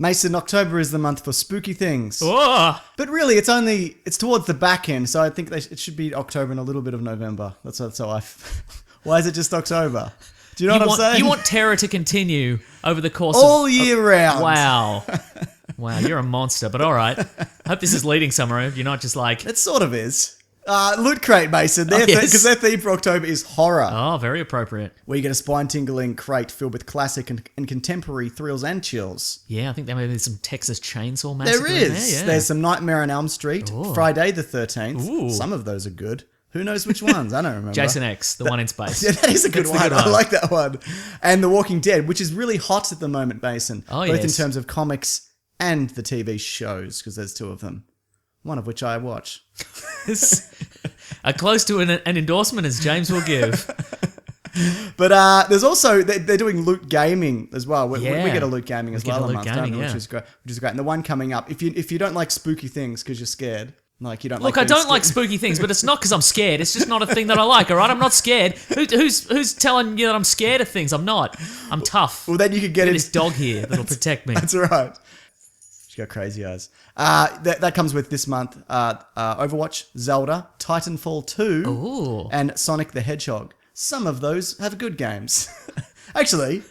Mason, October is the month for spooky things. Oh! But really, it's towards the back end, so I think it should be October and a little bit of November. That's how Why is it just October? Do you know what I'm saying? You want terror to continue over the course all of... year round. Wow. Wow, you're a monster, but all right. Hope this is leading somewhere. You're not just like... It sort of is. Loot Crate, Mason. Yes. Because their theme for October is horror. Oh, very appropriate. Where you get a spine-tingling crate filled with classic and contemporary thrills and chills. Yeah, I think there may be some Texas Chainsaw Massacre There in is. there, yeah. There's some Nightmare on Elm Street, Ooh. Friday the 13th. Ooh. Some of those are good. Who knows which ones? I don't remember. Jason X, the one in space. Yeah, that is a good That's the one. good one. I like that one. And The Walking Dead, which is really hot at the moment, Mason. Oh, both in yes. terms of comics and the TV shows, because there's two of them. One of which I watch. Close to an endorsement as James will give. But there's also, they're doing Loot Gaming as well. We Yeah. get a Loot Gaming as We get well a a Loot month, Gaming, don't we? yeah. Which is great. And the one coming up, if you don't like spooky things because you're scared, like you don't Look, like I don't being like spooky things, but it's not because I'm scared. It's just not a thing that I like, all right? I'm not scared. Who's telling you that I'm scared of things? I'm not. I'm tough. Well, then you could get Look at in. this dog here that'll protect me. That's right. She's got crazy eyes. That comes with this month Overwatch, Zelda, Titanfall 2, Ooh. and Sonic the Hedgehog. Some of those have good games. Actually,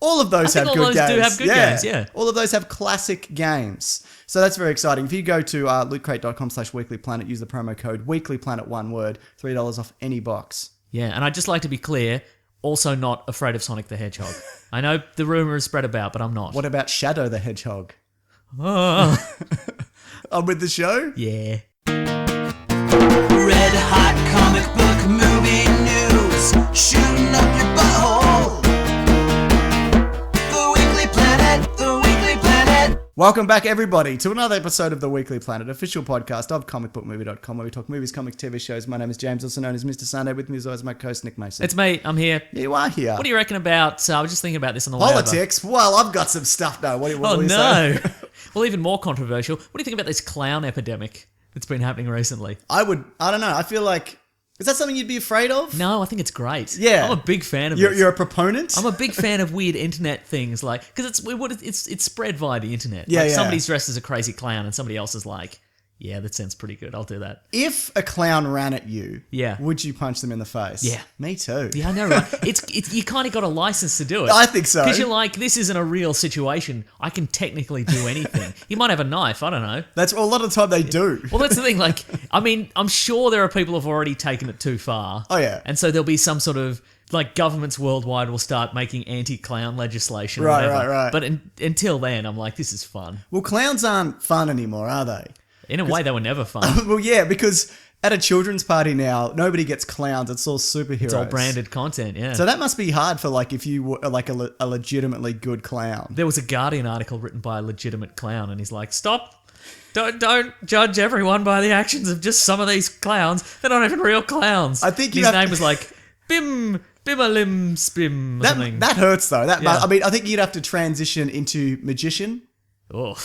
all of those I think have all good those games. do have good games, yeah. All of those have classic games. So that's very exciting. If you go to lootcrate.com/weeklyplanet, use the promo code weeklyplanet, one word, $3 off any box. Yeah, and I'd just like to be clear, also not afraid of Sonic the Hedgehog. I know the rumour is spread about, but I'm not. What about Shadow the Hedgehog? Oh. I'm with the show? Yeah. Red hot comic book movie news, shooting up your butthole. The Weekly Planet, the Weekly Planet. Welcome back, everybody, to another episode of The Weekly Planet, official podcast of comicbookmovie.com, where we talk movies, comics, TV shows. My name is James, also known as Mr. Sunday. With me as always, my co-host, Nick Mason. It's me. I'm here. You are here. What do you reckon about... I was just thinking about this on the way over. Politics? Well, I've got some stuff now. What Oh, do you no. say? Well, even more controversial. What do you think about this clown epidemic that's been happening recently? I don't know. I feel like, is that something you'd be afraid of? No, I think it's great. Yeah. I'm a big fan of You're, it. you're a proponent? I'm a big fan of weird internet things, like, because it's spread via the internet. Yeah, like yeah. Somebody's dressed as a crazy clown and somebody else is like, yeah, that sounds pretty good. I'll do that. If a clown ran at you, Yeah. would you punch them in the face? Yeah. Me too. Yeah, I know, right? It's you kind of got a license to do it. I think so. Because you're like, this isn't a real situation. I can technically do anything. You might have a knife. I don't know. That's a lot of the time they do. Well, that's the thing. Like, I mean, I'm sure there are people who've already taken it too far. Oh, yeah. And so there'll be some sort of, like, governments worldwide will start making anti-clown legislation. or Right, whatever. right. But until then, I'm like, this is fun. Well, clowns aren't fun anymore, are they? In a way, they were never fun. Well, yeah, because at a children's party now, nobody gets clowns. It's all superheroes. It's all branded content, yeah. So that must be hard for, like, if you were like a legitimately good clown. There was a Guardian article written by a legitimate clown, and he's like, stop. Don't judge everyone by the actions of just some of these clowns. They're not even real clowns. I think his name was like Bim Bimalim Spim or something. That hurts, though. Yeah. I mean, I think you'd have to transition into magician. Oh,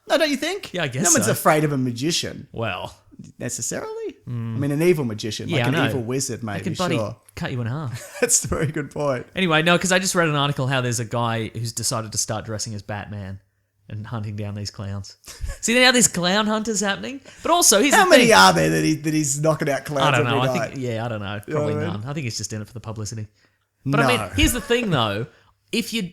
No, don't you think? Yeah, I guess No one's so. afraid of a magician, well, necessarily. I mean, an evil magician, yeah, like I an know. evil wizard, I maybe, could bloody sure. cut you in half. That's a very good point. Anyway, no, because I just read an article how there's a guy who's decided to start dressing as Batman and hunting down these clowns. See, now there's clown hunters happening. But also, here's How the many thing. are there that he's knocking out clowns I don't know. every I night? think, I don't know. know Probably what I mean? none. I think he's just in it for the publicity. But I No. mean, here's the thing though. If you,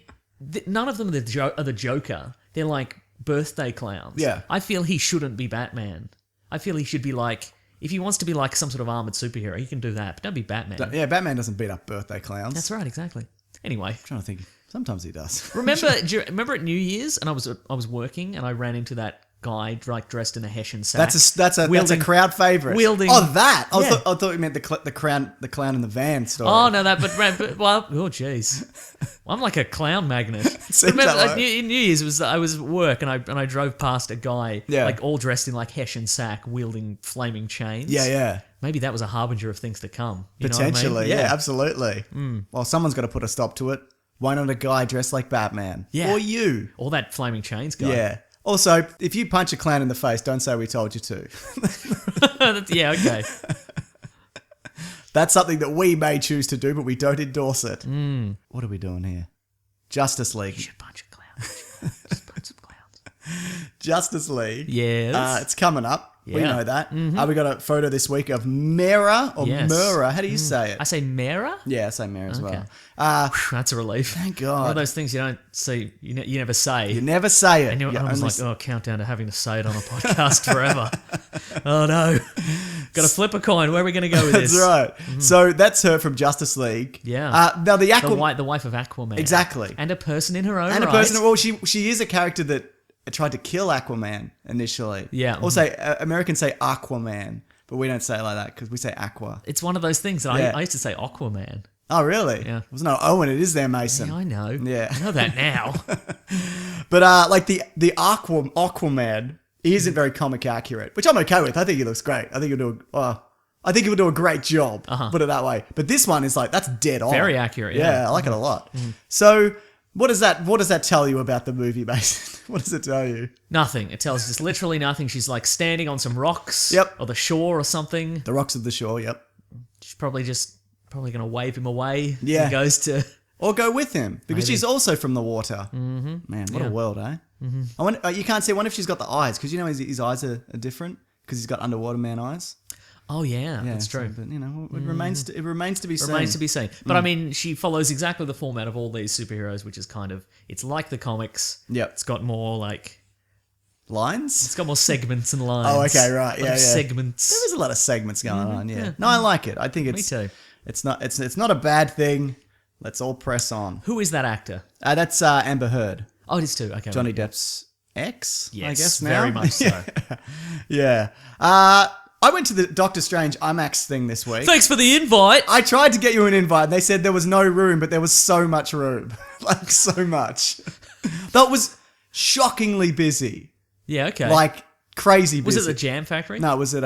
none of them are the Joker. They're like birthday clowns. Yeah. I feel he shouldn't be Batman. I feel he should be like, if he wants to be like some sort of armored superhero, he can do that. But don't be Batman. Yeah, Batman doesn't beat up birthday clowns. That's right, exactly. Anyway, I'm trying to think. Sometimes he does. remember at New Year's, and I was working, and I ran into that guy like dressed in a Hessian sack. That's a crowd favorite. wielding- Oh, that. Yeah. I thought you meant the clown in the van story. Oh no, well, oh jeez, I'm like a clown magnet. Seems Remember, that way. in New Year's I was at work and I drove past a guy Yeah. like all dressed in like Hessian sack, wielding flaming chains. Yeah. Maybe that was a harbinger of things to come. You know what I mean? Potentially, yeah, absolutely. Well, someone's got to put a stop to it. Why not a guy dressed like Batman? Yeah. Or you. Or that flaming chains guy. Yeah. Also, if you punch a clown in the face, don't say we told you to. Yeah. Okay. That's something that we may choose to do, but we don't endorse it. What are we doing here? Justice League. You should punch a clown. Just punch some clowns. Justice League. Yes. It's coming up. We Yeah. know that. We got a photo this week of Mera or Yes. Mera. How do you say it? I say Mera? Yeah, I say Mera as well. That's a relief. Thank God. One of those things you don't see, you never say. You never say it. And You I was only like, oh, countdown to having to say it on a podcast forever. Oh no. Got to flip a coin. Where are we going to go with That's this? right. So that's her from Justice League. Yeah. Now the The wife of Aquaman. Exactly. And a person in her own and a right. person. Well, she is a character that tried to kill Aquaman initially. Yeah. Also, Americans say Aquaman, but we don't say it like that because we say Aqua. It's one of those things that Yeah. I used to say Aquaman. Oh, really? Yeah. There's no O in it, is there, Mason? Yeah, I know. Yeah. I know that now. But like the Aquaman, he isn't very comic accurate, which I'm okay with. I think he looks great. I think he'll do a great job. Put it that way. But this one is like that's dead on. Very accurate. Yeah, Yeah. I like it a lot. So what does that tell you about the movie, Mason? What does it tell you? Nothing. It tells us literally nothing. She's like standing on some rocks. Yep. Or the shore or something. The rocks of the shore. Yep. She's probably going to wave him away. Yeah. He goes to... Or go with him because Maybe. she's also from the water. Mm-hmm. Man, what a world, eh? Mm-hmm. I wonder, you can't see. I wonder if she's got the eyes because you know his eyes are different because he's got underwater man eyes. Oh, yeah. That's so, true. but you know, it remains to be seen. Remains to be seen. But I mean, she follows exactly the format of all these superheroes, which is kind of... It's like the comics. Yep. It's got more like... Lines. It's got more segments and lines. Oh, okay, right. Like Yeah. segments. There's a lot of segments going on. Yeah. No, I like it. I think Me it's. too. It's not a bad thing. Let's all press on. Who is that actor? That's Amber Heard, Oh, it is too. Okay. Johnny right. Depp's ex. I Yes, guess now. very much so. Yeah. I went to the Doctor Strange IMAX thing this week. Thanks for the invite. I tried to get you an invite, and they said there was no room, but there was so much room, like so much. That was shockingly busy, Yeah, okay. like crazy busy. was it the Jam Factory? No, it was at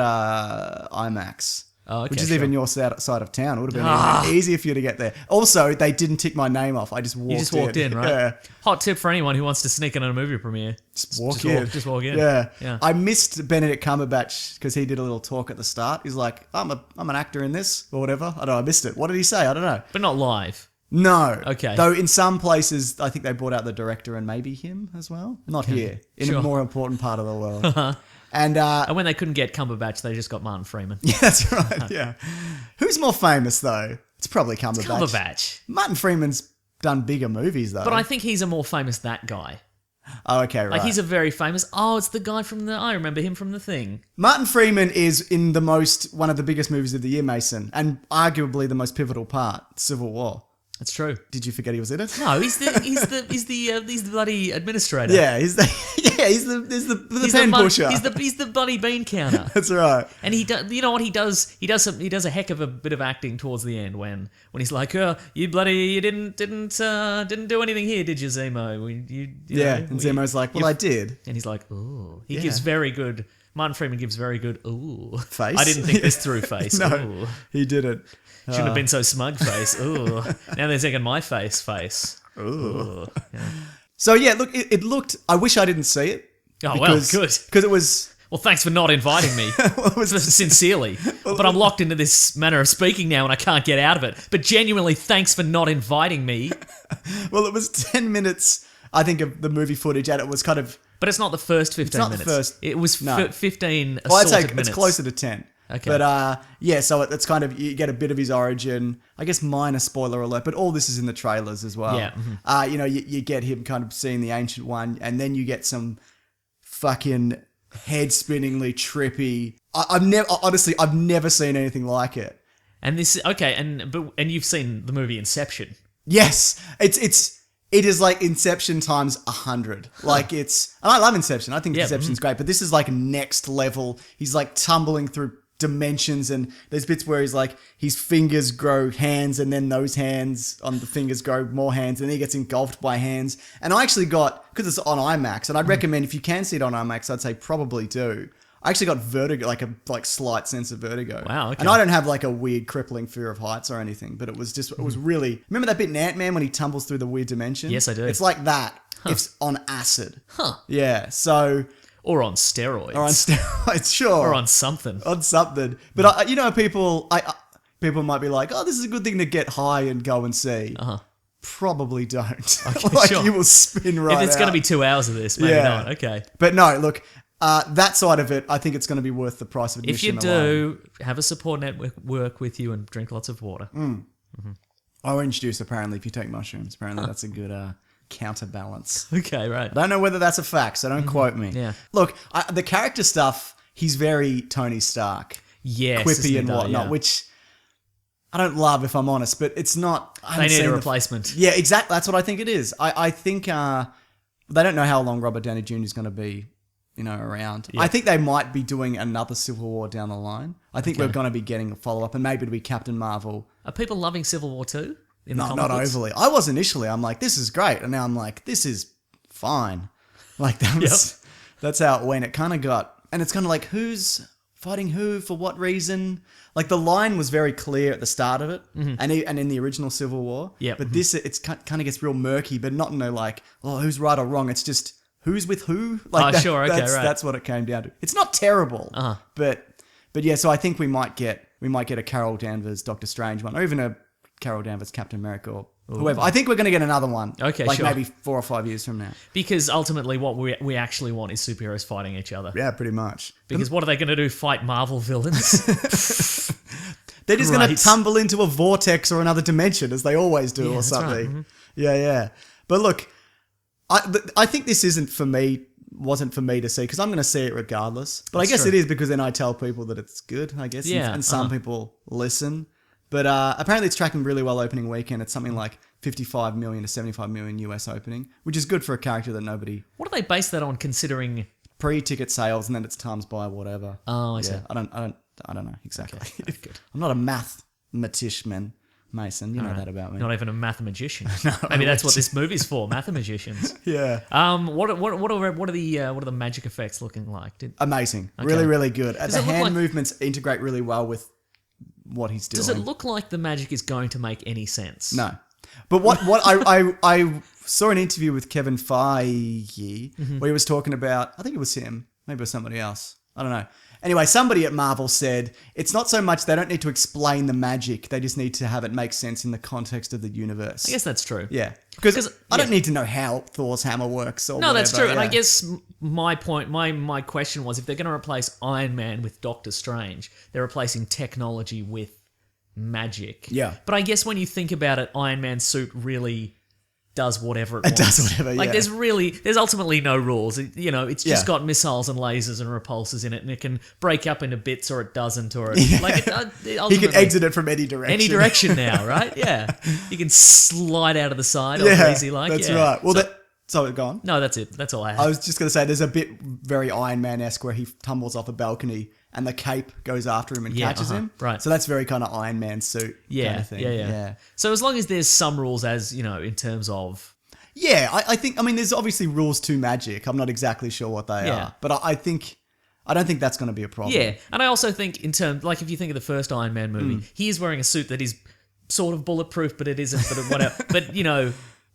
IMAX. Oh, okay, which is sure. even your side of town. It would have been easier for you to get there. Also, they didn't tick my name off. I just walked in. You just walked in, right? Yeah. Hot tip for anyone who wants to sneak in on a movie premiere. Just walk in. Just walk in. Yeah. Yeah. I missed Benedict Cumberbatch because he did a little talk at the start. He's like, I'm an actor in this or whatever. I don't know. I missed it. What did he say? I don't know. But not live. No. Okay. Though in some places, I think they brought out the director and maybe him as well. Not here. In Sure. a more important part of the world. And And when they couldn't get Cumberbatch, they just got Martin Freeman. yeah, that's right. Yeah. Who's more famous though? It's probably Cumberbatch. Cumberbatch. Martin Freeman's done bigger movies though. But I think he's a more famous that guy. Oh, okay, right. Like he's a very famous. Oh, it's the guy from the. I remember him from The Thing. Martin Freeman is in one of the biggest movies of the year, Mason, and arguably the most pivotal part, Civil War. That's true. Did you forget he was in it? No, he's the bloody administrator. Yeah, he's the pen pusher. He's the bloody bean counter. That's right. And he does. You know what he does? He does a heck of a bit of acting towards the end when he's like, "Oh, you didn't do anything here, did you, Zemo?" And Zemo's like, "Well, I did." And he's like, "Ooh." He Yeah. gives very good. Martin Freeman gives very good. Ooh. Face? I didn't think this through. Face. No, Ooh. he didn't. Shouldn't have been so smug. Face. Ooh. Now they're taking my face. Face. Ooh. Yeah. So yeah, look, it looked. I wish I didn't see it. Oh well, good. Because it was. Well, thanks for not inviting me. Well, it was Sincerely. But I'm locked into this manner of speaking now and I can't get out of it. But genuinely, thanks for not inviting me. Well, it was 10 minutes, I think, of the movie footage, and it was kind of. But it's not the first 15 not the minutes. first- It was no. 15 Well, I'd assorted say minutes. it's closer to 10. Okay. But yeah, so it's kind of, you get a bit of his origin. I guess minor spoiler alert, but all this is in the trailers as well. Yeah, mhm. You know, you get him kind of seeing the Ancient One, and then you get some fucking head-spinningly trippy. I've never seen anything like it. And this, okay, and you've seen the movie Inception. Yes, it is like Inception times 100. Like and I love Inception. I think Yeah, Inception's great, but this is like next level. He's like tumbling through dimensions, and there's bits where he's like, his fingers grow hands, and then those hands on the fingers grow more hands, and he gets engulfed by hands. And I actually got, because it's on IMAX, and I'd recommend, if you can see it on IMAX, I'd say probably do. I actually got vertigo, like slight sense of vertigo. Wow, okay. And I don't have like a weird crippling fear of heights or anything, but it was really, remember that bit in Ant-Man when he tumbles through the weird dimension? Yes, I do. It's like that. It's on acid. Huh. Yeah, so, Or on steroids. or on steroids, sure. Or on something. On something. But, people might be like, oh, this is a good thing to get high and go and see. Uh-huh. probably don't. Okay, like sure. you will spin right If it's going to out. be 2 hours of this, maybe Yeah. not. Okay. But no, look, that side of it, I think it's going to be worth the price of admission. If you alone. do, have a support network work with you and drink lots of water. Orange juice, apparently, if you take mushrooms, apparently that's a good counterbalance. Okay, right. I don't know whether that's a fact, so don't quote me. Yeah. Look, the character stuff, he's very Tony Stark, Yes. quippy isn't and it, though? whatnot, Yeah. which I don't love, if I'm honest, but it's not. I They haven't need seen a the- replacement. Yeah, exactly. That's what I think it is. I think they don't know how long Robert Downey Jr. is going to be, around. Yeah. I think they might be doing another Civil War down the line. I think we're going to be getting a follow-up, and maybe it'll be Captain Marvel. Are people loving Civil War 2? In the No, comic not books? overly. I was initially. I'm like, this is great, and now I'm like, this is fine. Like that's how it went. It kind of got, and it's kind of like, who's fighting who for what reason? Like the line was very clear at the start of it, and in the original Civil War. Yep. But this, it's kind of gets real murky, but not like, oh, who's right or wrong. It's just who's with who. Like Sure, okay, that's, right. That's what it came down to. It's not terrible, but yeah. So I think we might get a Carol Danvers Doctor Strange one, or even a Carol Danvers Captain America or whoever. I think we're going to get another one. Okay, like sure. maybe 4 or 5 years from now. Because ultimately what we actually want is superheroes fighting each other. Yeah, pretty much. Because what are they going to do? Fight Marvel villains? They're just going to Great. tumble into a vortex or another dimension, as they always do, or that's right. something. Yeah. But look, I think this wasn't for me to see, because I'm going to see it regardless. But I guess true. it is, because then I tell people that it's good, I guess. Yeah, And some people listen. But apparently it's tracking really well opening weekend. It's something like 55 million to 75 million US opening, which is good for a character that nobody... What do they base that on, considering... Pre-ticket sales, and then it's times by whatever. Oh, I see. I don't know exactly. Okay, good. I'm not a mathematician, Mason. You know that about me. Not even a mathematician. Maybe that's what this movie's for, mathematicians. Yeah. What are the magic effects looking like? Amazing. Really, really good. Does The it look hand like- movements integrate really well with what he's doing. Does it look like the magic is going to make any sense? No. But what I saw an interview with Kevin Feige where he was talking about, I think it was him, maybe it was somebody else. I don't know. Anyway, somebody at Marvel said it's not so much they don't need to explain the magic, they just need to have it make sense in the context of the universe. I guess that's true. Yeah. Because 'Cause- I don't yeah. need to know how Thor's hammer works or No, that's whatever, true. And I yeah. guess my point, my question was, if they're going to replace Iron Man with Doctor Strange, they're replacing technology with magic. Yeah. But I guess when you think about it, Iron Man's suit really does whatever it wants. does whatever, Like yeah. there's ultimately no rules. It's just Yeah. got missiles and lasers and repulsors in it, and it can break up into bits or it doesn't, or it, like it He ultimately, can exit it from any direction. any direction now, right? Yeah, you can slide out of the side, all Yeah, crazy like. that's yeah. right. Well, so go on. No, that's it. That's all I have. I was just going to say, there's a bit very Iron Man-esque where he tumbles off a balcony and the cape goes after him and Yeah, catches him. right. So that's very kind of Iron Man suit kind of thing. Yeah. So as long as there's some rules, as in terms of Yeah, I think, there's obviously rules to magic. I'm not exactly sure what they Yeah. are. But I don't think that's going to be a problem. yeah, and I also think in terms, like if you think of the first Iron Man movie, he is wearing a suit that is sort of bulletproof, but it isn't. But whatever. But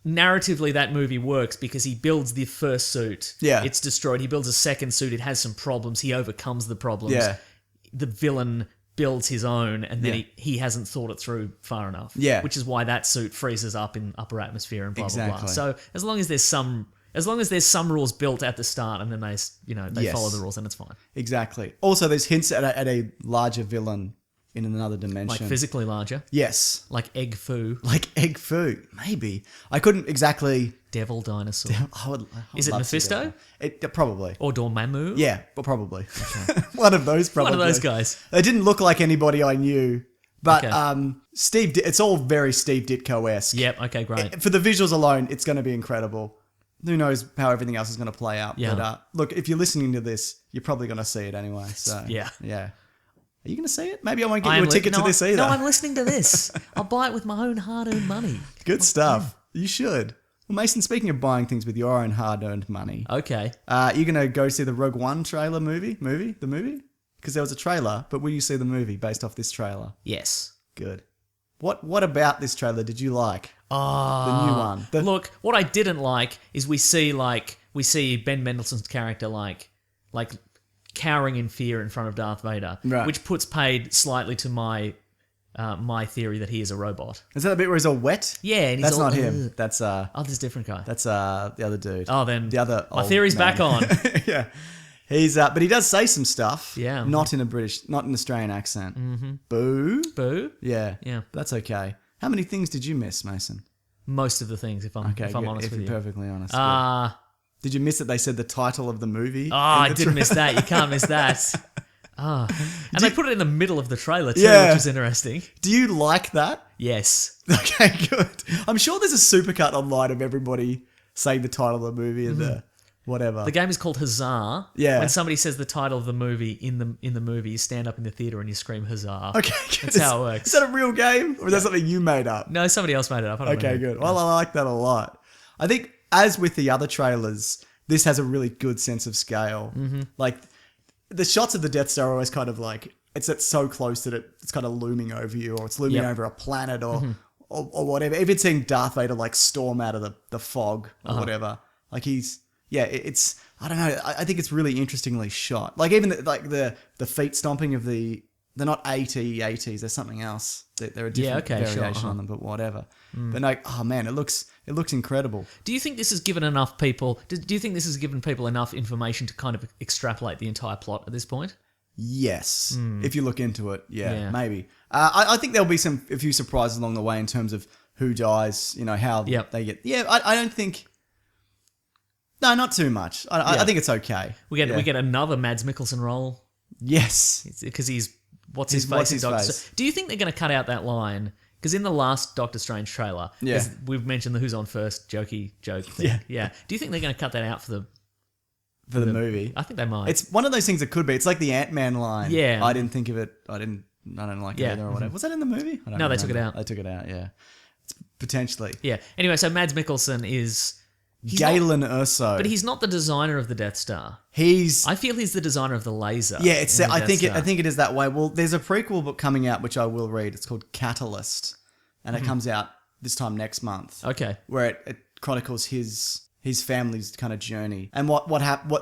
narratively, that movie works because he builds the first suit. Yeah. It's destroyed. He builds a second suit. It has some problems. He overcomes the problems. Yeah. The villain builds his own, and then Yeah. he hasn't thought it through far enough. Yeah. Which is why that suit freezes up in upper atmosphere and blah blah blah. Exactly. So as long as there's some rules built at the start, and then they Yes. follow the rules, and it's fine. Exactly. Also, there's hints at a larger villain in another dimension. Like physically larger, Yes. like egg foo, Like egg foo. Maybe. I couldn't exactly... devil dinosaur, I would Is it love to see Mephisto? that. Probably. or Dormammu. Yeah, but probably. One of those probably. One of those guys. They didn't look like anybody I knew. But Okay. it's all very Steve Ditko-esque. Yep. Okay. Great. For the visuals alone, it's going to be incredible. Who knows how everything else is going to play out. Yeah. But look, if you're listening to this, you're probably going to see it anyway. So Yeah. Yeah. Are you going to see it? Maybe I won't get you a ticket to this either. No, I'm listening to this. I'll buy it with my own hard-earned money. Good stuff. You should. Well, Mason, speaking of buying things with your own hard-earned money, Okay. you're going to go see the Rogue One trailer movie? The movie? Because there was a trailer, but will you see the movie based off this trailer? Yes. Good. What about this trailer did you like? The new one. Look, what I didn't like is we see Ben Mendelsohn's character like cowering in fear in front of Darth Vader, Right. which puts paid slightly to my my theory that he is a robot. Is that the bit where he's all wet? Yeah, and he's That's all, not him. That's Oh, there's a different guy. the other dude. Oh, then the other. my old theory's man. back on. Yeah, he's but he does say some stuff. Yeah. not in an Australian accent. Mm-hmm. Boo. Boo. Yeah, Yeah. That's okay. How many things did you miss, Mason? Most of the things, if I'm Good, honest if with you're you. perfectly honest. Uh, Did you miss that they said the title of the movie? Oh, I did miss that. You can't miss that. And they put it in the middle of the trailer too, Yeah. which was interesting. Do you like that? Yes. Okay, good. I'm sure there's a supercut online of everybody saying the title of the movie and the whatever. The game is called Huzzah. Yeah. When somebody says the title of the movie in the movie, you stand up in the theater and you scream Huzzah. Okay, good. That's how it works. Is that a real game? Or is that something you made up? No, somebody else made it up. I don't Okay, remember. good. Well, I like that a lot. I think, as with the other trailers, this has a really good sense of scale. Mm-hmm. Like, the shots of the Death Star are always kind of like, it's so close that it's kind of looming over you, or it's looming over a planet, or whatever. If it's seeing Darth Vader, like, storm out of the fog, or whatever. Like, it's... I don't know. I think it's really interestingly shot. Like, even the feet stomping of the... They're not AT-ATs. They're something else. They're a different variation on them, but whatever. But like, oh man, it looks incredible. Do you think this has given enough people... Do you think this has given people enough information to kind of extrapolate the entire plot at this point? Yes. If you look into it, Yeah. maybe. I think there'll be a few surprises along the way in terms of who dies, how they get... Yeah, I don't think... No, not too much. I think it's okay. We get another Mads Mikkelsen role. Yes. Because he's... What's his face in Doctor Strange? Do you think they're going to cut out that line? Because in the last Doctor Strange trailer, we've mentioned the who's on first jokey joke thing. Yeah. Do you think they're going to cut that out for the movie? I think they might. It's one of those things that could be. It's like the Ant-Man line. Yeah. I didn't think of it. I don't like it either or whatever. Was that in the movie? I don't No, they remember. took it out. They took it out, yeah. It's potentially. Yeah. Anyway, so Mads Mikkelsen is... Galen Erso. But he's not the designer of the Death Star. I feel he's the designer of the laser. Yeah, I think it is that way. Well, there's a prequel book coming out which I will read. It's called Catalyst, and it comes out this time next month. Okay. Where it chronicles his family's kind of journey and what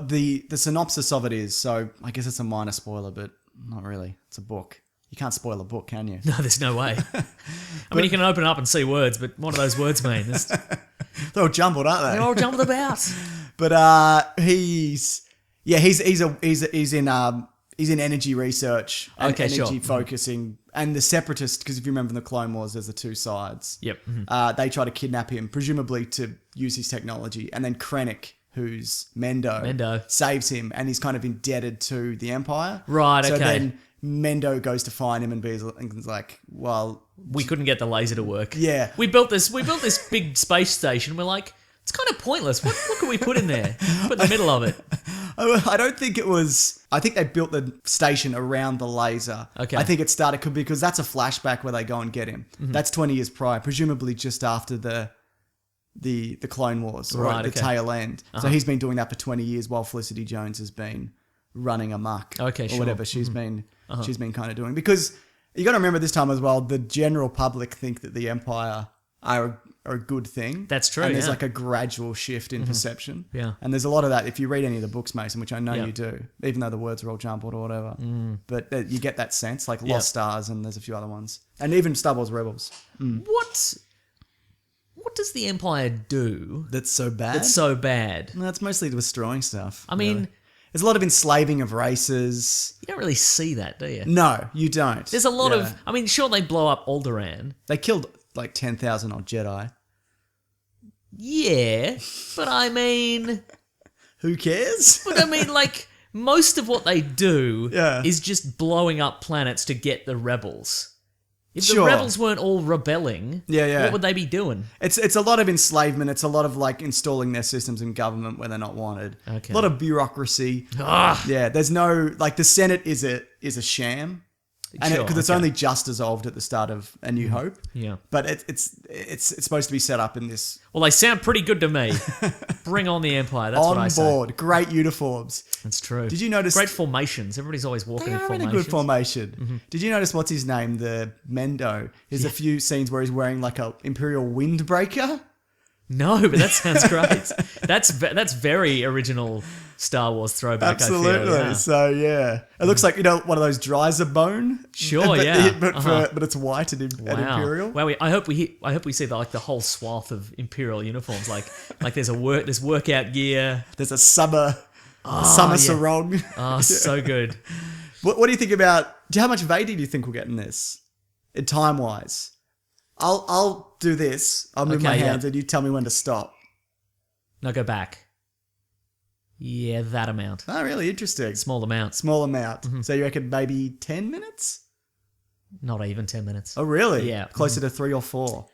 the synopsis of it is. So I guess it's a minor spoiler, but not really. It's a book. You can't spoil a book, can you? No, there's no way. I mean, you can open up and see words, but what do those words mean? They're all jumbled, aren't they? They're all jumbled about. But he's in energy research and energy focusing, and the Separatists, because if you remember in the Clone Wars, there's the two sides. Yep. They try to kidnap him, presumably to use his technology, and then Krennic, who's Mendo, saves him, and he's kind of indebted to the Empire. Right. So okay. then Mendo goes to find him and is like, well, we couldn't get the laser to work. Yeah. We built this big space station. We're like, it's kind of pointless. What can we put in there? Put in the middle of it. I don't think it was... I think they built the station around the laser. Okay. I think it started because that's a flashback where they go and get him. Mm-hmm. That's 20 years prior, presumably just after the Clone Wars, or right, at the tail end. So he's been doing that for 20 years while Felicity Jones has been running amok. Okay, or sure. whatever she's been kind of doing. Because you got to remember this time as well, the general public think that the Empire are a good thing. That's true. And there's yeah. like a gradual shift in perception. Yeah. And there's a lot of that if you read any of the books, Mason, which I know you do, even though the words are all jumbled or whatever. But you get that sense, like Lost Stars, and there's a few other ones, and even Star Wars Rebels. What does the Empire do That's so bad. that's so bad? No, it's mostly destroying stuff. I mean, really. There's a lot of enslaving of races. you don't really see that, do you? No, you don't. There's a lot of... I mean, sure, they blow up Alderaan. They killed like 10,000 odd Jedi. Yeah, but I mean... Who cares? But I mean, like, most of what they do Yeah. is just blowing up planets to get the rebels. If the Sure. rebels weren't all rebelling, what would they be doing? It's a lot of enslavement. It's a lot of like installing their systems in government where they're not wanted. Okay. A lot of bureaucracy. Yeah, there's no like the Senate is a sham, and Sure, because it's okay. only just dissolved at the start of A New Hope. Yeah. But it's supposed to be set up in this Well, they sound pretty good to me. Bring on the Empire. That's what I on say. board. Great uniforms. That's true. Did you notice Great formations? Everybody's always walking they in are in formations. a good formation? Did you notice what's his name? The Mendo. There's a few scenes where he's wearing like a Imperial windbreaker. No, but that sounds great. That's very original Star Wars throwback. Absolutely. I feel, yeah. So yeah, it looks like one of those dries of bone. Sure, but, yeah. But it's white at Imperial. Wow. I hope we see the whole swath of Imperial uniforms. Like there's workout gear. There's a summer yeah. sarong. Oh, so good. What do you think about? How much Vader do you think we'll get in this, in time wise? I'll do this. I'll move my hands, and you tell me when to stop. No, go back. Yeah, that amount. Oh, really interesting. Small amount. Small amount. So you reckon maybe 10 minutes? Not even 10 minutes. Oh, really? Yeah. Closer to 3 or 4.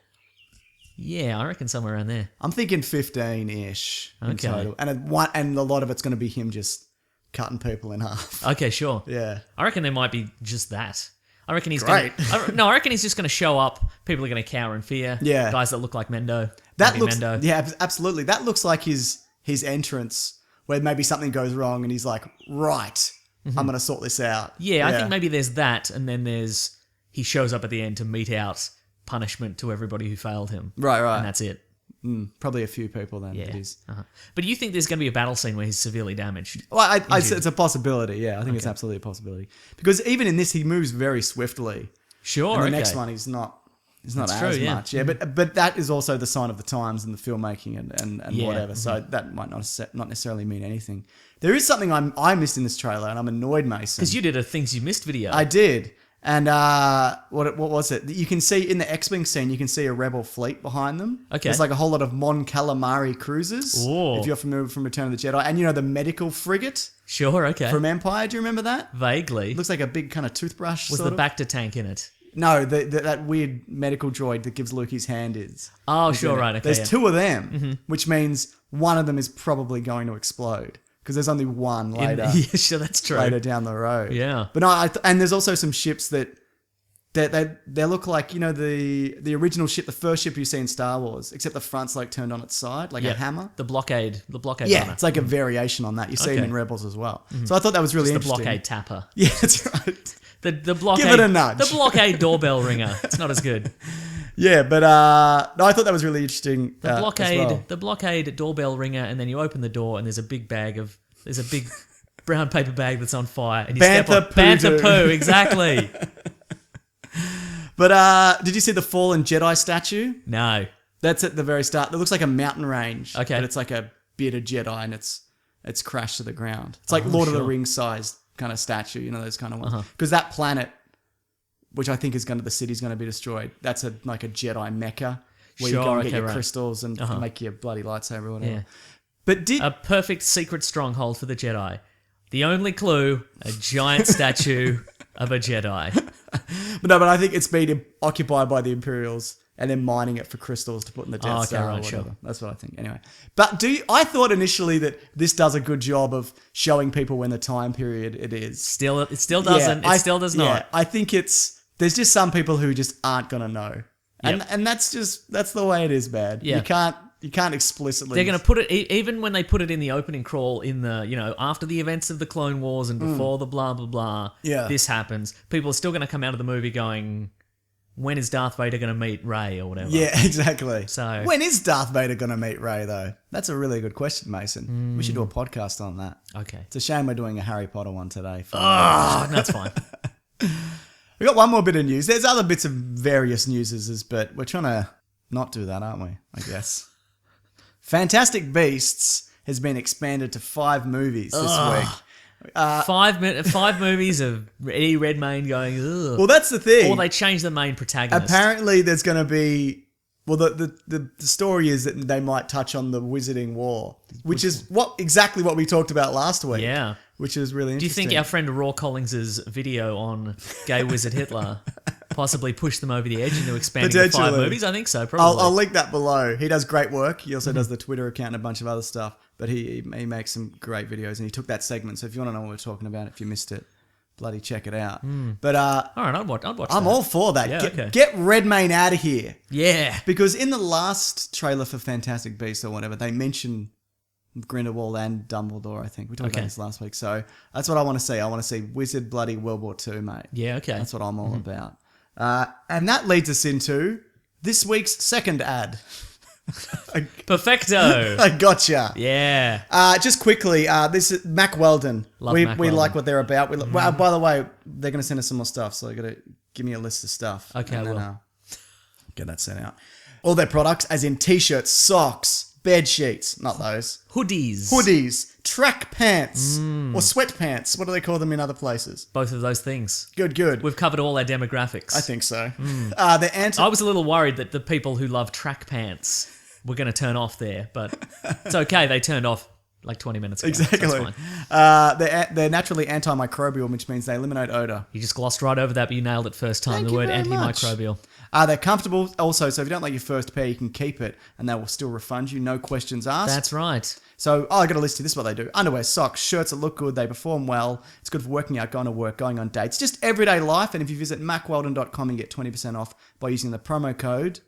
Yeah, I reckon somewhere around there. I'm thinking 15-ish in Okay. total. And a lot of it's going to be him just cutting people in half. Okay, sure. Yeah. I reckon there might be just that. I reckon he's Great. I reckon he's just going to show up. People are going to cower in fear. Yeah. Guys that look like Mendo. That Maybe looks... Mendo. Yeah, absolutely. That looks like his entrance where maybe something goes wrong and he's like, right, I'm going to sort this out. Yeah, I think maybe there's that, and then he shows up at the end to mete out punishment to everybody who failed him. Right. And that's it. Probably a few people then. Yeah. It is. But you think there's going to be a battle scene where he's severely damaged? Well, it's a possibility. Yeah, I think it's absolutely a possibility. Because even in this, he moves very swiftly. Sure, And the okay. next one, he's not That's as true, yeah. much. Yeah, but that is also the sign of the times and the filmmaking and Yeah, whatever. So that might not necessarily mean anything. There is something I missed in this trailer, and I'm annoyed, Mason. Because you did a Things You Missed video. I did. And what was it? You can see in the X-Wing scene, you can see a rebel fleet behind them. Okay. There's like a whole lot of Mon Calamari cruisers. Ooh. If you're familiar from Return of the Jedi. And the medical frigate Sure, okay. from Empire. Do you remember that? Vaguely. Looks like a big kind of toothbrush. Was sort the of. Bacta tank in it? No, that weird medical droid that gives Luke his hand is. Oh, is sure, in it. right, okay. There's yeah. 2 of them, which means one of them is probably going to explode because there's only one later. Yeah, sure, that's true. Later down the road. Yeah. But no, and there's also some ships that they look like the original ship, the first ship you see in Star Wars, except the front's like turned on its side, like a hammer. The blockade Yeah, runner. it's like a variation on that. You see them Okay. in Rebels as well. So I thought that was really the interesting. blockade tapper. Yeah, that's right. The blockade. Give it a nudge. The blockade doorbell ringer. It's not as good. Yeah, but no, I thought that was really interesting. The blockade. as well. The blockade doorbell ringer, and then you open the door, and there's a big brown paper bag that's on fire, and you Bantha step on poo Bantha doo. poo. Exactly. But did you see the fallen Jedi statue? No. That's at the very start. It looks like a mountain range. Okay. But it's like a bearded Jedi and it's crashed to the ground. It's like Lord of the sure. Rings sized kind of statue, those kind of ones. Because that planet, which I think the city's going to be destroyed, that's like a Jedi Mecca where you Sure, go and get okay, your right. crystals and make your bloody lightsaber or whatever. Yeah. But A perfect secret stronghold for the Jedi. The only clue: a giant statue of a Jedi. but I think it's been occupied by the Imperials and then mining it for crystals to put in the Death Oh, okay, Star or right, whatever. sure. That's what I think. Anyway, but I thought initially that this does a good job of showing people when the time period it is. It still doesn't. It still does not. Yeah, I think there's just some people who just aren't gonna know, and that's the way it is, man. Yeah. You can't explicitly. They're going to put it, even when they put it in the opening crawl, in the, after the events of the Clone Wars and before the blah, blah, blah, Yeah. this happens. People are still going to come out of the movie going, when is Darth Vader going to meet Rey or whatever? Yeah, exactly. So- when is Darth Vader gonna meet Rey though? That's a really good question, Mason. We should do a podcast on that. Okay. It's a shame we're doing a Harry Potter one today. Oh, that's fine. We got one more bit of news. There's other bits of various newses, but we're trying to not do that, aren't we? I guess. Fantastic Beasts has been expanded to 5 movies this week. 5 movies of Eddie Redmayne going, ugh. Well, that's the thing. Or they change the main protagonist. Apparently, there's going to be. Well, the story is that they might touch on the Wizarding War, which is exactly what we talked about last week. Yeah. Which is really Do you interesting. think our friend Raw Collins' video on Gay Wizard Hitler possibly pushed them over the edge into expanding to 5 Potentially. movies? I think so, probably. I'll link that below. He does great work. He also does the Twitter account and a bunch of other stuff. But he makes some great videos, and he took that segment. So if you want to know what we're talking about, if you missed it, bloody check it out. But All right, I'd watch I'm that. all for that. Yeah, okay. Get Redmayne out of here. Yeah. Because in the last trailer for Fantastic Beasts or whatever, they mention Grindelwald and Dumbledore, I think. We talked about this last week. So that's what I want to see. I want to see Wizard bloody World War II, mate. Yeah, okay. That's what I'm all about. And that leads us into this week's second ad. Perfecto. I gotcha. Yeah. Just quickly, this is Mac Weldon. Love we Mac we Weldon. like what they're about. Well, by the way, they're going to send us some more stuff, so you got to give me a list of stuff. Okay, and I then, will. get that sent out. All their products, as in t-shirts, socks, bed sheets, not those, Hoodies. track pants, or sweatpants. What do they call them in other places? Both of those things. Good. We've covered all our demographics. I think so. I was a little worried that the people who love track pants were going to turn off there, but it's okay. They turned off like 20 minutes ago. Exactly. So it's fine. They're naturally antimicrobial, which means they eliminate odor. You just glossed right over that, but you nailed it first time. Thank The you word very much. antimicrobial. They're comfortable also, so if you don't like your first pair, you can keep it and they will still refund you, no questions asked. That's right. So, I got a list here. This is what they do. Underwear, socks, shirts that look good, they perform well. It's good for working out, going to work, going on dates, just everyday life. And if you visit macweldon.com and get 20% off by using the promo code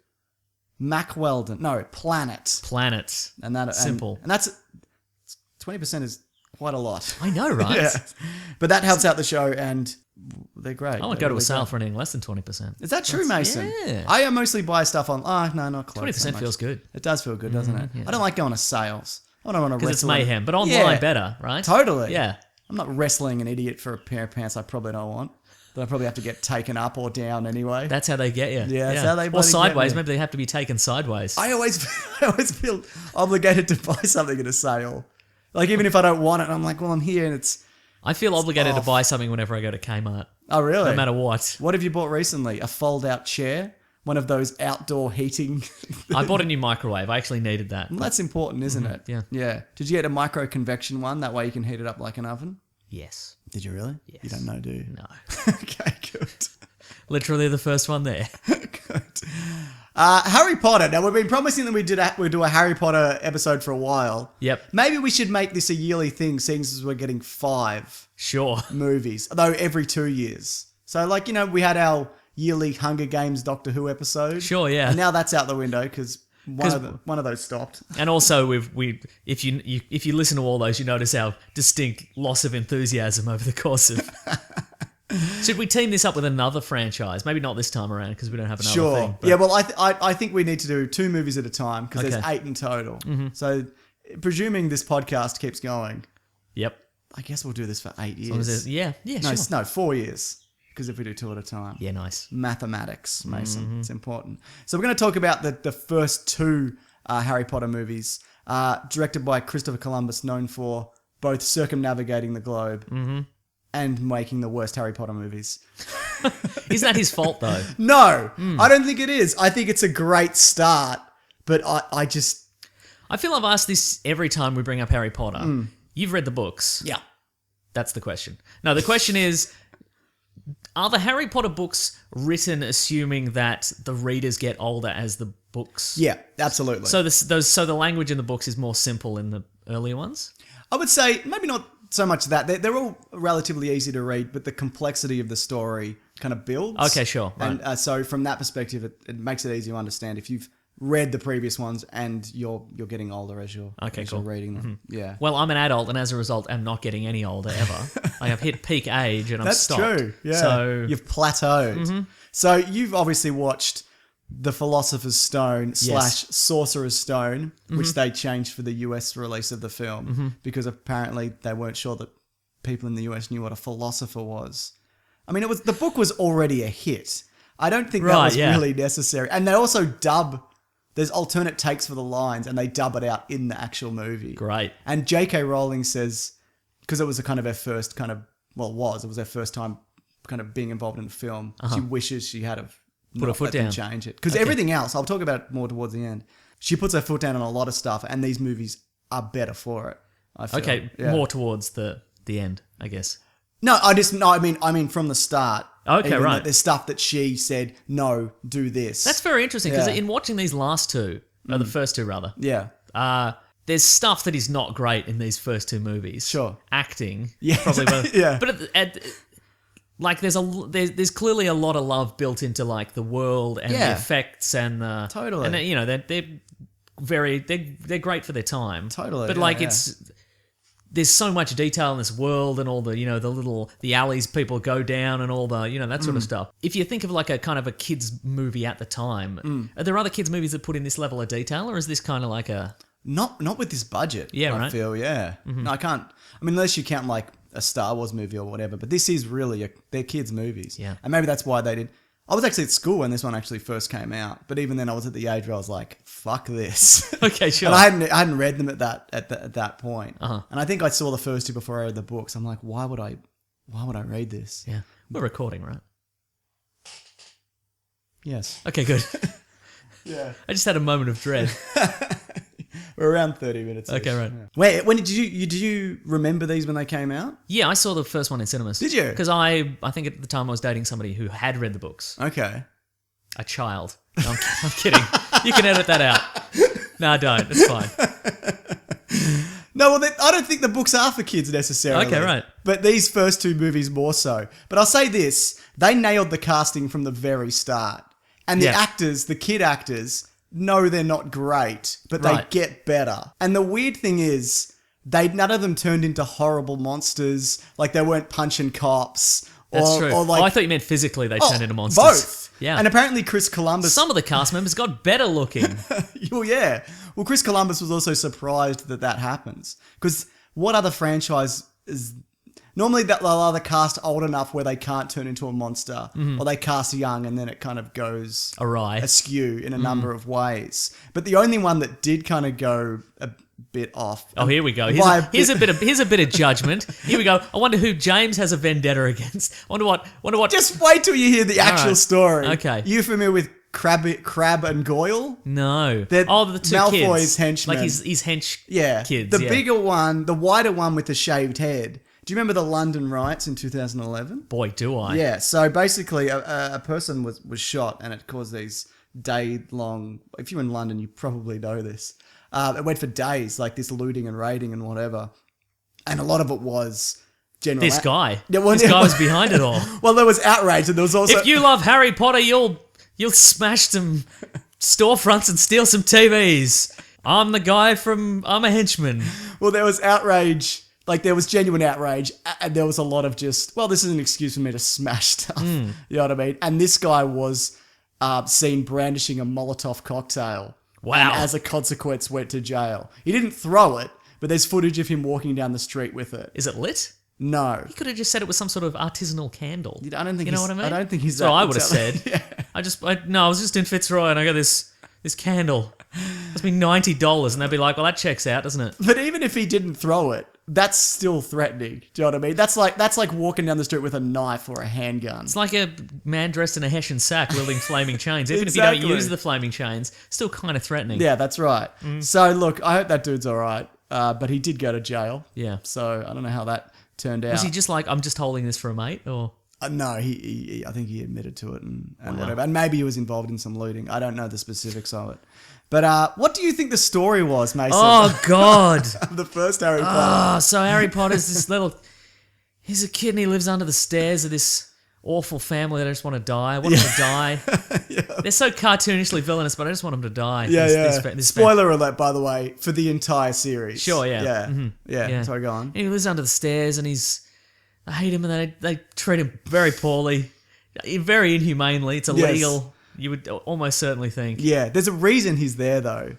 Planet. Planet. And that Simple. And that's 20% is quite a lot. I know, right? Yeah. But that helps out the show and they're great. I would go to a sale for anything less than 20%. Is that true, Mason? yeah. I mostly buy stuff on. Oh, no, not close. 20% so much. feels good. It does feel good, doesn't it? I don't like going to sales. I don't want to Because wrestle. it's mayhem. But online, Yeah. better, right? Totally. Yeah. I'm not wrestling an idiot for a pair of pants I probably don't want. That I probably have to get taken up or down anyway. That's how they get you. Yeah, that's how they Or bloody get sideways. me. Maybe they have to be taken sideways. I always feel obligated to buy something at a sale. Like, even if I don't want it, I'm like, well, I'm here and it's... I feel obligated to off. buy something whenever I go to Kmart. Oh, really? No matter what. What have you bought recently? A fold-out chair? One of those outdoor heating... I bought a new microwave. I actually needed that. Well, that's important, isn't it? yeah. Yeah. Did you get a micro convection one? That way you can heat it up like an oven? Yes. Did you really? Yes. You don't know, do you? No. Okay, good. Literally the first one there. Good. Harry Potter. Now, we've been promising that we'd do a Harry Potter episode for a while. Yep. Maybe we should make this a yearly thing, seeing as we're getting 5 Sure. movies, though every 2 years. So, like, we had our yearly Hunger Games Doctor Who episode. Sure, yeah. And now that's out the window because one of those stopped. And also, if you listen to all those, you notice our distinct loss of enthusiasm over the course of. Should we team this up with another franchise? Maybe not this time around because we don't have another Sure. thing. but- Yeah, well, I think we need to do 2 movies at a time because there's Okay. 8 in total. So, presuming this podcast keeps going, Yep. I guess we'll do this for 8 As long as years. there's- yeah, No, sure. no, 4 years. Because if we do 2 at a time. Yeah, nice. Mathematics, Mason. It's important. So we're going to talk about the first 2 Harry Potter movies, directed by Christopher Columbus, known for both circumnavigating the globe and making the worst Harry Potter movies. Isn't that his fault though? No, I don't think it is. I think it's a great start, but I just... I feel I've asked this every time we bring up Harry Potter. You've read the books. Yeah. That's the question. No, the question is, are the Harry Potter books written assuming that the readers get older as the books? Yeah, absolutely. So the language in the books is more simple in the earlier ones? I would say maybe not so much that. They're all relatively easy to read, but the complexity of the story kind of builds. Okay, sure. Right. And so from that perspective, it makes it easy to understand if you've read the previous ones and you're getting older as you're reading them. Yeah. Well, I'm an adult and as a result am not getting any older ever. I have hit peak age and I'm That's stopped. true. Yeah. So You've plateaued. So you've obviously watched The Philosopher's Stone / Sorcerer's Stone, which they changed for the US release of the film because apparently they weren't sure that people in the US knew what a philosopher was. I mean, the book was already a hit. I don't think that was really necessary. And they also there's alternate takes for the lines and they dub it out in the actual movie. Great. And J.K. Rowling says, because it was it was her first time kind of being involved in a film, she wishes she had Put her foot down. change it. Because everything else, I'll talk about it more towards the end, she puts her foot down on a lot of stuff and these movies are better for it, I feel. Okay, Yeah. more towards the end, I guess. No, I mean from the start. Okay, even right. There's stuff that she said, no, do this. That's very interesting because Yeah. in watching these last two, or the first two rather, Yeah. there's stuff that is not great in these first two movies. Sure. Acting. Yeah. Probably both. Yeah. But like there's clearly a lot of love built into like the world and the effects and the... Totally. And they're great for their time. Totally, But yeah, like yeah. it's... there's so much detail in this world and all the, the alleys people go down and all the, that sort of stuff. If you think of like a kind of a kids movie at the time, are there other kids movies that put in this level of detail, or is this kind of like a... Not with this budget, Yeah, I right. feel, yeah. No, I can't... I mean, unless you count like a Star Wars movie or whatever, but this is really... they're kids' movies. Yeah. And maybe that's why they did... I was actually at school when this one actually first came out, but even then I was at the age where I was like, fuck this. Okay, sure. And I hadn't read them at that point. Uh-huh. And I think I saw the first two before I read the books. I'm like, why would I read this? Yeah. We're recording, right? Yes. Okay, good. Yeah. I just had a moment of dread. We're around 30 minutes. Okay, right. Yeah. Wait, when did you remember these when they came out? Yeah, I saw the first one in cinemas. Did you? Because I think at the time I was dating somebody who had read the books. Okay. A child. No, I'm kidding. You can edit that out. No, don't. It's fine. No, well, I don't think the books are for kids necessarily. Okay, right. But these first two movies more so. But I'll say this, they nailed the casting from the very start. And the actors, the kid actors, know they're not great, but they Right. get better. And the weird thing is, none of them turned into horrible monsters. Like, they weren't punching cops. That's true. Or like, I thought you meant physically they turned into monsters. Both. Yeah. And apparently Chris Columbus... Some of the cast members got better looking. Well, yeah. Well, Chris Columbus was also surprised that happens. Because what other franchise is... Normally they'll either cast old enough where they can't turn into a monster, or they cast young and then it kind of goes Awry. askew in a number of ways. But the only one that did kind of go a bit off... Oh, here we go. By Here's a bit of judgment. Here we go. I wonder who James has a vendetta against. Wonder what. Just wait till you hear the actual right. story. Okay. You familiar with Crab and Goyle? No. They're the two Malfoy's kids. henchmen. Like his hench Yeah. kids. The yeah. bigger one, the wider one with the shaved head. Do you remember the London riots in 2011? Boy, do I. Yeah, so basically a person was shot and it caused these day-long... If you're in London, you probably know this. It went for days, like this looting and raiding and whatever. And a lot of it was... This guy. Yeah, well, This guy was behind it all. Well, there was outrage and there was also... If you love Harry Potter, you'll smash some storefronts and steal some TVs. I'm a henchman. Well, there was outrage... Like, there was genuine outrage, and there was a lot of just, well, this is an excuse for me to smash stuff. You know what I mean? And this guy was seen brandishing a Molotov cocktail. Wow. And as a consequence, went to jail. He didn't throw it, but there's footage of him walking down the street with it. Is it lit? No. You could have just said it was some sort of artisanal candle. I don't think you know what I mean. I don't think he's That's what that I would have said. yeah. I was just in Fitzroy and I got this candle. It's been $90, and they'd be like, "Well, that checks out, doesn't it?" But even if he didn't throw it, that's still threatening. Do you know what I mean? That's like walking down the street with a knife or a handgun. It's like a man dressed in a Hessian sack wielding flaming chains. Even if you Exactly. don't use the flaming chains, still kind of threatening. Yeah, that's right. So look, I hope that dude's all right. But he did go to jail. Yeah. So I don't know how that turned out. Was he just like, I'm just holding this for a mate, or? No, he I think he admitted to it and whatever. And maybe he was involved in some looting. I don't know the specifics of it. But what do you think the story was, Mason? Oh God! The first Harry Potter. Oh, so Harry Potter's this little. He's a kid and he lives under the stairs of this awful family that I just want to die. I want him to die. They're so cartoonishly villainous, but I just want him to die. This Spoiler alert, by the way, for the entire series. Sure, yeah. Yeah. Mhm. Yeah. Sorry, go on. And he lives under the stairs, and I hate him, and they treat him very poorly, very inhumanely. It's illegal. You would almost certainly think. Yeah, there's a reason he's there though.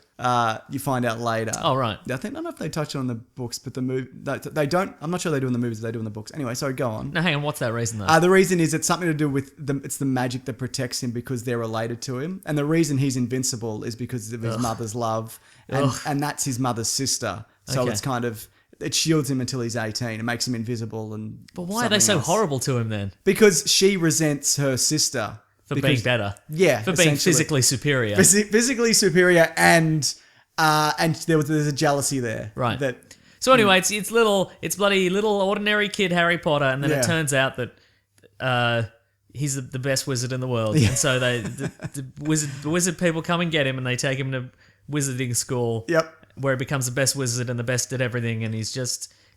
You find out later. Oh right. I don't know if they touch on the books, but the movie they don't. I'm not sure they do in the movies. They do in the books. Anyway, sorry, go on. No, hang on. What's that reason though? The reason is it's something to do with it's the magic that protects him because they're related to him, and the reason he's invincible is because of his mother's love, and that's his mother's sister. So Okay. it's kind of it shields him until he's 18. It makes him invisible and. But why are they so horrible to him then? Because she resents her sister. For being better. Yeah. For being essentially. physically superior. Physically superior and there's a jealousy there. Right. That So anyway, it's bloody little ordinary kid Harry Potter, and then Yeah. it turns out that he's the best wizard in the world, and so the wizard people come and get him, and they take him to wizarding school. Yep. Where he becomes the best wizard and the best at everything, and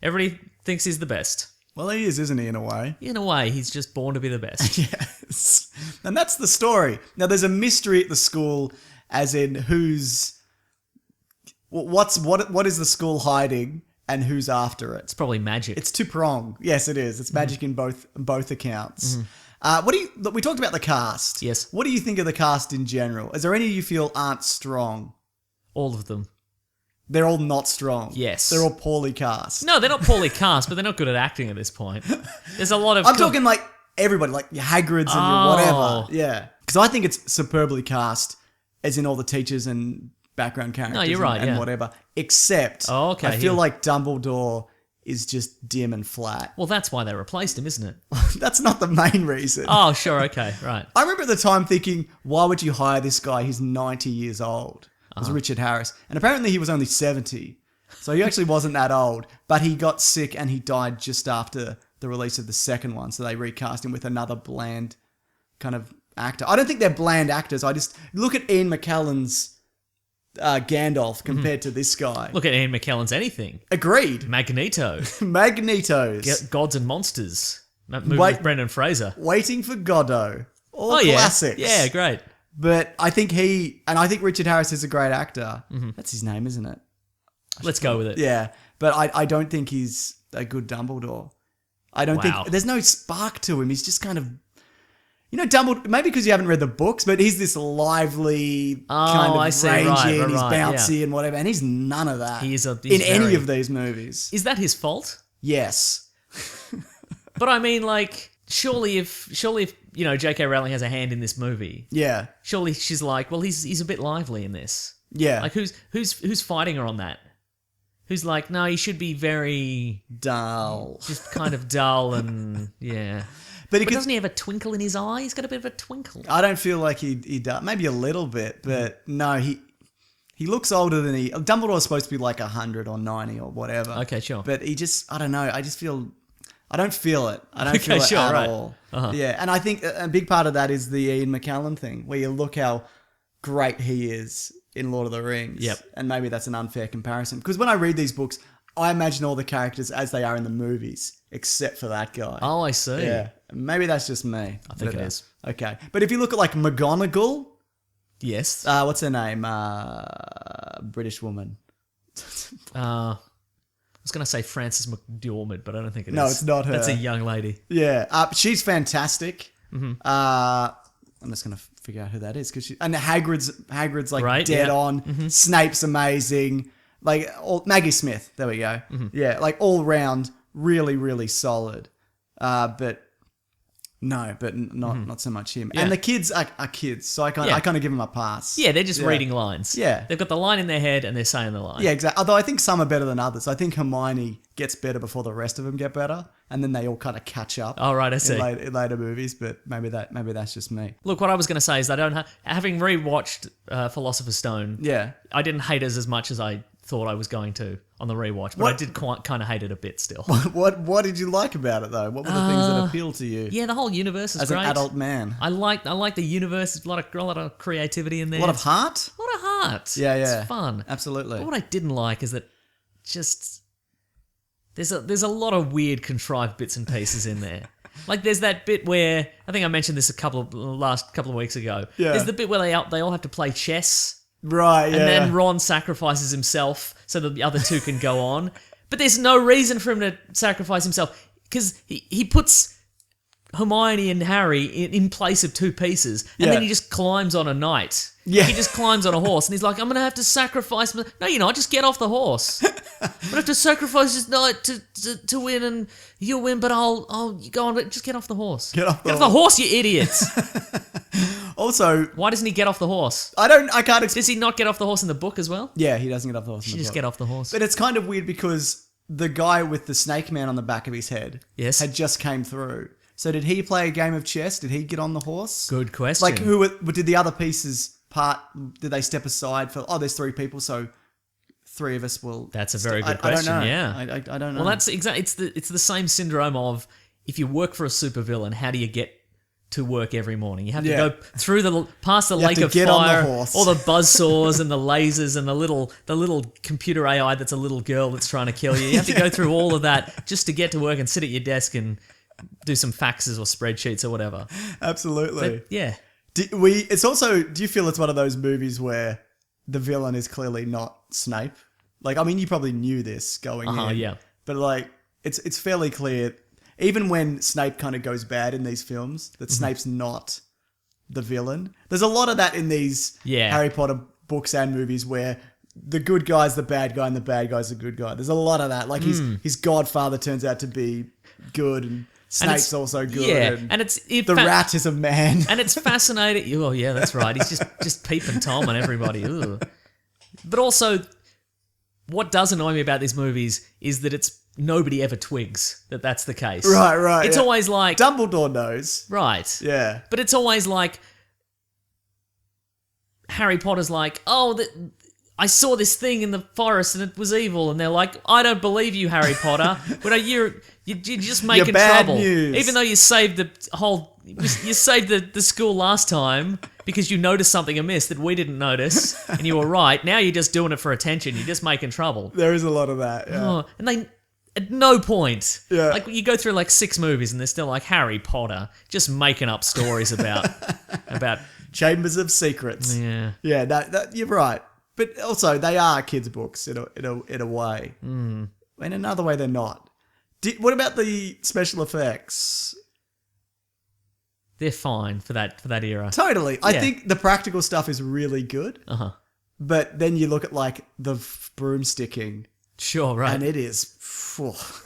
everybody thinks he's the best. Well, he is, isn't he, in a way? In a way, he's just born to be the best. Yes. And that's the story. Now, there's a mystery at the school, as in what is the school hiding, and who's after it. It's probably magic. It's two-pronged. Yes, it is. It's magic in both accounts. We talked about the cast. Yes. What do you think of the cast in general? Is there any you feel aren't strong? All of them. They're all not strong. Yes. They're all poorly cast. No, they're not poorly cast, but they're not good at acting at this point. There's a lot of... I'm talking like everybody, like your Hagrids and your whatever. Yeah. Because I think it's superbly cast, as in all the teachers and background characters No, you're right, and yeah. whatever. Except, Oh, okay, I feel yeah. like Dumbledore is just dim and flat. Well, that's why they replaced him, isn't it? That's not the main reason. Oh, sure, okay, right. I remember at the time thinking, why would you hire this guy? He's 90 years old. It was Richard Harris. And apparently he was only 70. So he actually wasn't that old. But he got sick and he died just after the release of the second one. So they recast him with another bland kind of actor. I don't think they're bland actors. I just look at Ian McKellen's Gandalf compared to this guy. Look at Ian McKellen's anything. Agreed. Magneto. Magnetos. Gods and Monsters. That movie Wait. with Brendan Fraser. Waiting for Godot. All Oh, yeah. classics. Yeah, great. But I think I think Richard Harris is a great actor. That's his name, isn't it? Let's go with it. Yeah. But I don't think he's a good Dumbledore. I don't Wow. think... There's no spark to him. He's just kind of... You know, Dumbledore... Maybe because you haven't read the books, but he's this lively, kind of I see. rangy, Right, and he's right, bouncy and whatever. And he's none of that He's in any very- of these movies. Is that his fault? Yes. But I mean, like, surely if you know J.K. Rowling has a hand in this movie, Yeah. surely she's like, well, he's a bit lively in this. Yeah. Like, who's fighting her on that? Who's like, no, he should be very Dull. just kind of dull and yeah. But But doesn't he have a twinkle in his eye? He's got a bit of a twinkle. I don't feel like he does. Maybe a little bit, but no, he looks older than he... Dumbledore's supposed to be like 100 or 90 or whatever. Okay, sure. But he just... I don't know. I just feel... I don't feel it. I don't Okay, feel it sure, at right. all. Uh-huh. Yeah, and I think a big part of that is the Ian McKellen thing, where you look how great he is in Lord of the Rings. Yep. And maybe that's an unfair comparison. Because when I read these books, I imagine all the characters as they are in the movies, except for that guy. Oh, I see. Yeah. Maybe that's just me. I think it is. Okay. But if you look at like McGonagall, Yes. what's her name? British woman. I was going to say Frances McDormand, but I don't think it is. No, it's not her. That's a young lady. Yeah. She's fantastic. Mm-hmm. I'm just going to figure out who that is. And Hagrid's like Right, dead yeah. on. Snape's amazing. Like Maggie Smith. There we go. Mm-hmm. Yeah. Like all round, really, really solid. But not so much him. Yeah. And the kids are kids, so I kind of give them a pass. Yeah, they're just reading lines. Yeah. They've got the line in their head and they're saying the line. Yeah, exactly. Although I think some are better than others. I think Hermione gets better before the rest of them get better, and then they all kind of catch up. Oh, right, I see. In later movies, but maybe that's just me. Look, what I was going to say is I don't having rewatched Philosopher's Stone. Yeah. I didn't hate it as much as I thought I was going to on the rewatch, but I did kind of hate it a bit still. What did you like about it though? What were the things that appealed to you? Yeah, the whole universe is as great. an adult man, I like the universe. There's a lot of creativity in there. a lot of heart. A lot of heart. Yeah, It's fun. absolutely. But what I didn't like is that just there's a lot of weird contrived bits and pieces in there. Like there's that bit where I think I mentioned this last couple of weeks ago. Yeah. There's the bit where they all have to play chess. Right, yeah. And then Ron sacrifices himself so that the other two can go on. But there's no reason for him to sacrifice himself because he puts Hermione and Harry in place of two pieces and then he just climbs on a knight. Yeah. He just climbs on a horse and he's like, I'm going to have to sacrifice... No, you're not. Just get off the horse. I'm going to have to sacrifice this knight to win and you'll win, but I'll go on. But just get off the horse. Get off the horse, you idiots. Also, Why doesn't he get off the horse? I can't explain. Does he not get off the horse in the book as well? Yeah, he doesn't get off the horse. He just get off the horse. But it's kind of weird because the guy with the snake man on the back of his head Yes. had just came through. So did he play a game of chess? Did he get on the horse? Good question. Like did the other pieces did they step aside for, there's three people, so three of us will... That's a very good I don't question, know. yeah. I don't know. Well, that's exactly. It's the same syndrome of if you work for a supervillain, how do you get to work every morning? You have to Yeah. go through past the You have lake to of get on the fire, horse. all the buzzsaws and the lasers and the little computer AI that's a little girl that's trying to kill you. You have to go through all of that just to get to work and sit at your desk and do some faxes or spreadsheets or whatever. Absolutely. But yeah. Do you feel it's one of those movies where the villain is clearly not Snape? Like, I mean, you probably knew this going in. Yeah. But like, it's fairly clear, even when Snape kind of goes bad in these films, that Snape's not the villain. There's a lot of that in these Harry Potter books and movies where the good guy's the bad guy and the bad guy's the good guy. There's a lot of that. Like his godfather turns out to be good and Snape's also good. Yeah, and it's the rat is a man. And it's fascinating. Oh yeah, that's right. He's just peeping Tom on everybody. Ugh. But also, what does annoy me about these movies is that it's nobody ever twigs that that's the case. Right. It's always like Dumbledore knows. Right. Yeah. But it's always like Harry Potter's like, oh, I saw this thing in the forest and it was evil, and they're like, I don't believe you, Harry Potter. But you're just making bad trouble. news. Even though you saved you saved the school last time because you noticed something amiss that we didn't notice, and you were right. Now you're just doing it for attention. You're just making trouble. There is a lot of that. Yeah. Oh, and they, at no point, Yeah. like you go through like 6 movies and they're still like Harry Potter, just making up stories about Chambers of Secrets. yeah. Yeah, that you're right. But also, they are kids' books in a way. In another way, they're not. What about the special effects? They're fine for that era. Totally. I think the practical stuff is really good. But then you look at like the broomsticking, Sure, right. and it is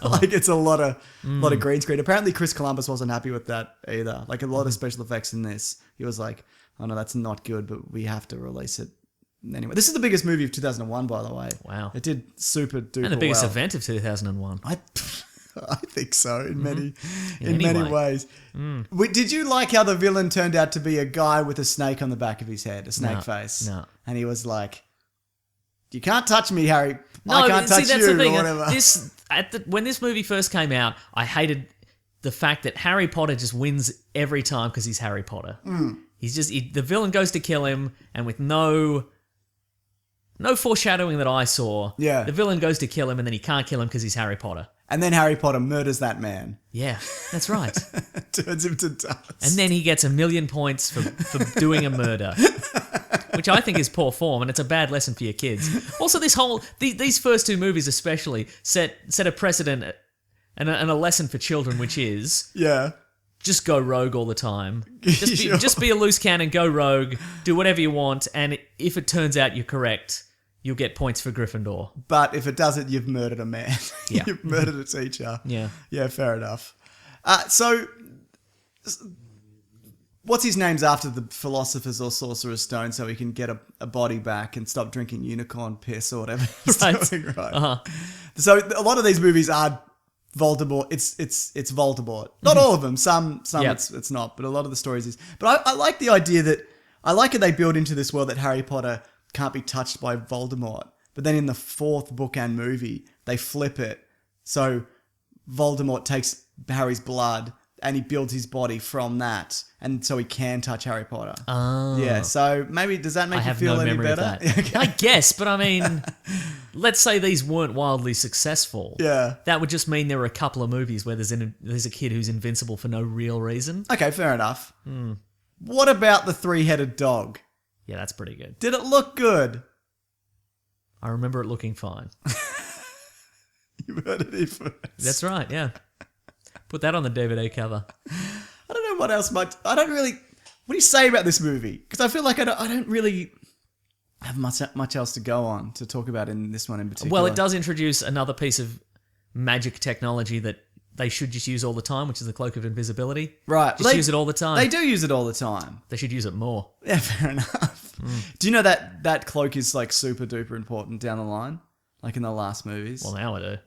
like it's a lot of green screen. Apparently, Chris Columbus wasn't happy with that either. Like a lot of special effects in this, he was like, "Oh no, that's not good, but we have to release it." Anyway, this is the biggest movie of 2001, by the way. Wow. It did super duper And the biggest well. event of 2001. I think so in many Anyway. ways. Did you like how the villain turned out to be a guy with a snake on the back of his head, a snake face? No. And he was like, "You can't touch me, Harry. No, I can't touch that's you," the thing. or whatever. When this movie first came out, I hated the fact that Harry Potter just wins every time because he's Harry Potter. He's just the villain goes to kill him, and with no foreshadowing that I saw. Yeah. The villain goes to kill him, and then he can't kill him because he's Harry Potter. And then Harry Potter murders that man. Yeah, that's right. Turns him to dust. And then he gets 1,000,000 points for doing a murder, which I think is poor form, and it's a bad lesson for your kids. Also, these first 2 movies especially set a precedent and a lesson for children, which is just go rogue all the time. Just be a loose cannon, go rogue, do whatever you want, and if it turns out you're correct, you'll get points for Gryffindor. But if it doesn't, you've murdered a man. Yeah. You've murdered a teacher. Yeah. Yeah, fair enough. So, what's his name's after the Philosopher's or Sorcerer's Stone so he can get a body back and stop drinking unicorn piss or whatever he's Right. doing, right? So, a lot of these movies are Voldemort. It's Voldemort. Not all of them. Some Yep. it's not, but a lot of the stories is. But I like the idea that, I like it they build into this world that Harry Potter can't be touched by Voldemort. But then in the 4th book and movie, they flip it. So Voldemort takes Harry's blood and he builds his body from that. And so he can touch Harry Potter. Oh. Yeah, so maybe, does that make I you have feel no any memory better? of that. Okay. I guess, but I mean, let's say these weren't wildly successful. Yeah. That would just mean there are a couple of movies where there's a kid who's invincible for no real reason. Okay, fair enough. What about the 3-headed dog? Yeah, that's pretty good. Did it look good? I remember it looking fine. You heard it here first. That's right, yeah. Put that on the DVD cover. I don't know what else I don't really... What do you say about this movie? Because I feel like I don't really have much else to go on to talk about in this one in particular. Well, it does introduce another piece of magic technology that they should just use all the time, which is the Cloak of Invisibility. Right. Just use it all the time. They do use it all the time. They should use it more. Yeah, fair enough. Do you know that cloak is like super duper important down the line? Like in the last movies? Well, now I do.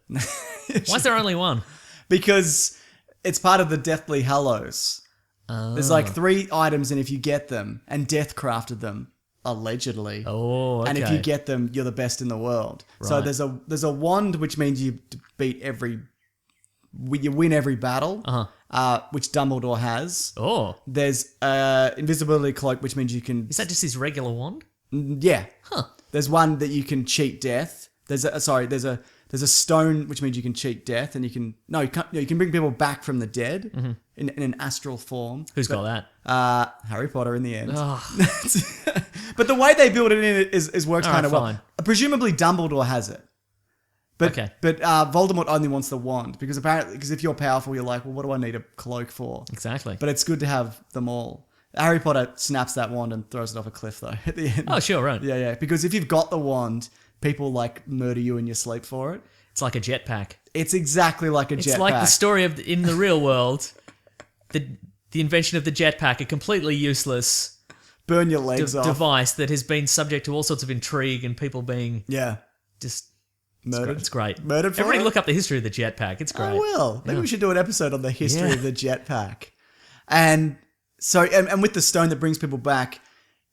Why is there only one? Because it's part of the Deathly Hallows. There's like 3 items, and if you get them, and Death crafted them, allegedly. Oh, okay. And if you get them, you're the best in the world. So Right. there's a wand, which means you win every battle, which Dumbledore has. Oh. There's invisibility cloak, which means you can. Is that just his regular wand? Yeah. There's one that you can cheat death. There's a stone, which means you can cheat death, and you can bring people back from the dead in an astral form. Who's got that? Harry Potter in the end. Oh. But the way they build it in is works All kind right, of well. fine. Presumably Dumbledore has it. But Okay. but Voldemort only wants the wand because if you're powerful, you're like, well, what do I need a cloak for? Exactly. But it's good to have them all. Harry Potter snaps that wand and throws it off a cliff though at the end. Oh, sure, right. Yeah. Because if you've got the wand, people like murder you in your sleep for it. It's like a jetpack. It's exactly like a jetpack. It's like the story of in the real world, the invention of the jetpack, a completely useless Burn your legs off. device that has been subject to all sorts of intrigue and people being Yeah. just Murdered. It's great. Murdered for Everybody it? look up the history of the jetpack. It's great. I will. Maybe we should do an episode on the history Yeah. of the jetpack. And so, and with the stone that brings people back,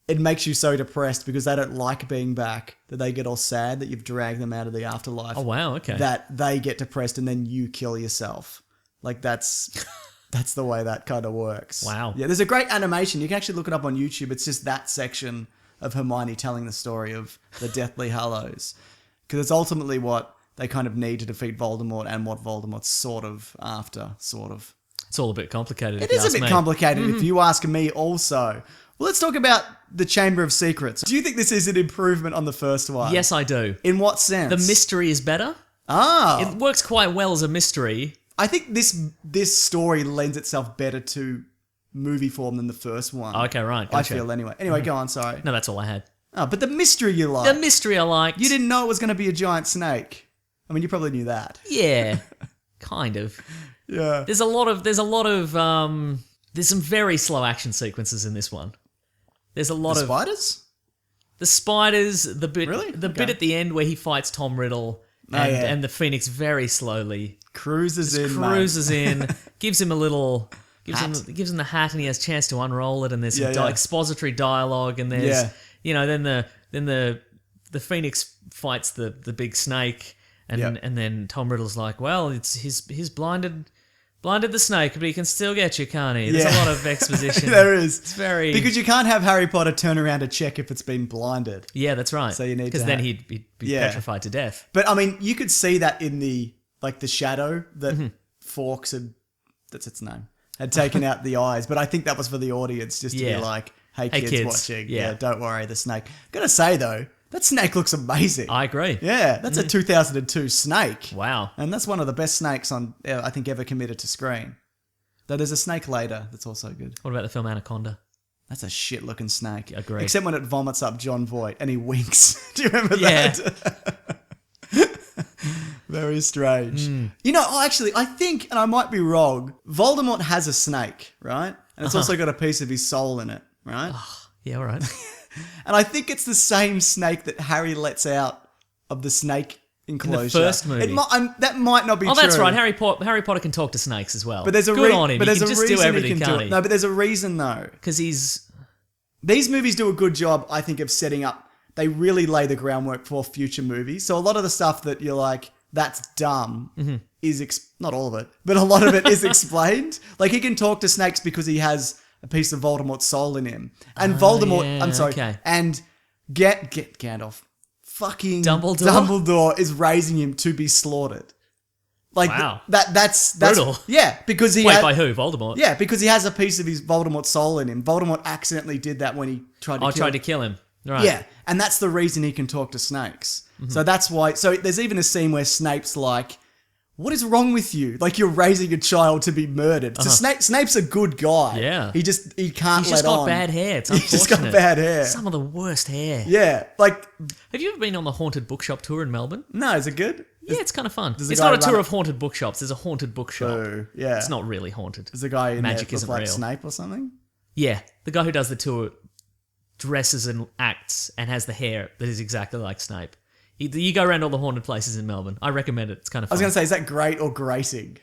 it makes you so depressed because they don't like being back, that they get all sad that you've dragged them out of the afterlife. Oh wow, okay. That they get depressed and then you kill yourself. Like that's the way that kind of works. Wow. Yeah, there's a great animation. You can actually look it up on YouTube. It's just that section of Hermione telling the story of the Deathly Hallows. Because it's ultimately what they kind of need to defeat Voldemort and what Voldemort's sort of after, sort of. It's all a bit complicated. It is a bit complicated if you ask me also. Well, let's talk about the Chamber of Secrets. Do you think this is an improvement on the first one? Yes, I do. In what sense? The mystery is better. Ah. It works quite well as a mystery. I think this story lends itself better to movie form than the first one. Okay, right. I Gotcha. feel anyway. Anyway, go on, sorry. No, that's all I had. Oh, but the mystery you like. The mystery I liked. You didn't know it was going to be a giant snake. I mean, you probably knew that. Yeah, kind of. Yeah. There's some very slow action sequences in this one. There's a lot The of spiders? the spiders, the bit Really? the Okay. bit at the end where he fights Tom Riddle and the Phoenix very slowly Cruises in, cruises in, gives him a little Hat. gives him the hat, and he has a chance to unroll it, and there's some Yeah. expository dialogue, and there's Yeah. then the Phoenix fights the big snake, and Yeah. and then Tom Riddle's like, well, it's he's blinded the snake, but he can still get you, can't he? There's Yeah. a lot of exposition. There is. It's very Because you can't have Harry Potter turn around to check if it's been blinded. yeah, that's right. So you need because to then have- he'd be Yeah. petrified to death. But I mean, you could see that in the shadow that Mm-hmm. Fawkes had, that's its name, had taken out the eyes. But I think that was for the audience just to Yeah. be like, hey Hey, kids, kids. watching. Yeah. Yeah, don't worry, the snake. Gotta say though, that snake looks amazing. I agree. Yeah, that's a 2002 snake. Wow. And that's one of the best snakes I think ever committed to screen. Though there's a snake later that's also good. What about the film Anaconda? That's a shit looking snake. Agreed. Except when it vomits up John Voight and he winks. Do you remember Yeah. that? Very strange. Hmm. You know, actually, I think, and I might be wrong, Voldemort has a snake, right? And it's also got a piece of his soul in it, right? Yeah, all right. And I think it's the same snake that Harry lets out of the snake enclosure. first movie. That might not be Oh, true. that's right. Harry Potter can talk to snakes as well. But there's a Good on him. But He there's can a just reason do everything, he can can't do he? it. No, but there's a reason though. Because he's These movies do a good job, I think, of setting up. They really lay the groundwork for future movies. So a lot of the stuff that you're like, that's dumb, is not all of it, but a lot of it is explained. Like he can talk to snakes because he has a piece of Voldemort's soul in him, and Voldemort. yeah, I'm sorry, okay. and get Gandalf. Fucking Dumbledore? is raising him to be slaughtered. Like Wow. that's Brutal. Yeah, because he wait had, by who? Voldemort. yeah, because he has a piece of his Voldemort soul in him. Voldemort accidentally did that when he tried to I kill tried to kill him. Right. Yeah, and that's the reason he can talk to snakes. So that's why. So there's even a scene where Snape's like, "What is wrong with you? Like you're raising a child to be murdered." So Snape's a good guy. Yeah. he can't He's let just got on. bad hair. It's He's unfortunate. just got bad hair. Some of the worst hair. Yeah, like Have you ever been on the haunted bookshop tour in Melbourne? no, is it good? Yeah, it's kind of fun. a It's guy not a run tour it- of haunted bookshops. There's a haunted bookshop. Oh, yeah. It's not really haunted. There's a guy in Magic there that isn't looks like real. Snape or something. Yeah, the guy who does the tour dresses and acts and has the hair that is exactly like Snape. You go around all the haunted places in Melbourne. I recommend it. It's kind of I fun. was going to say, is that great or grating?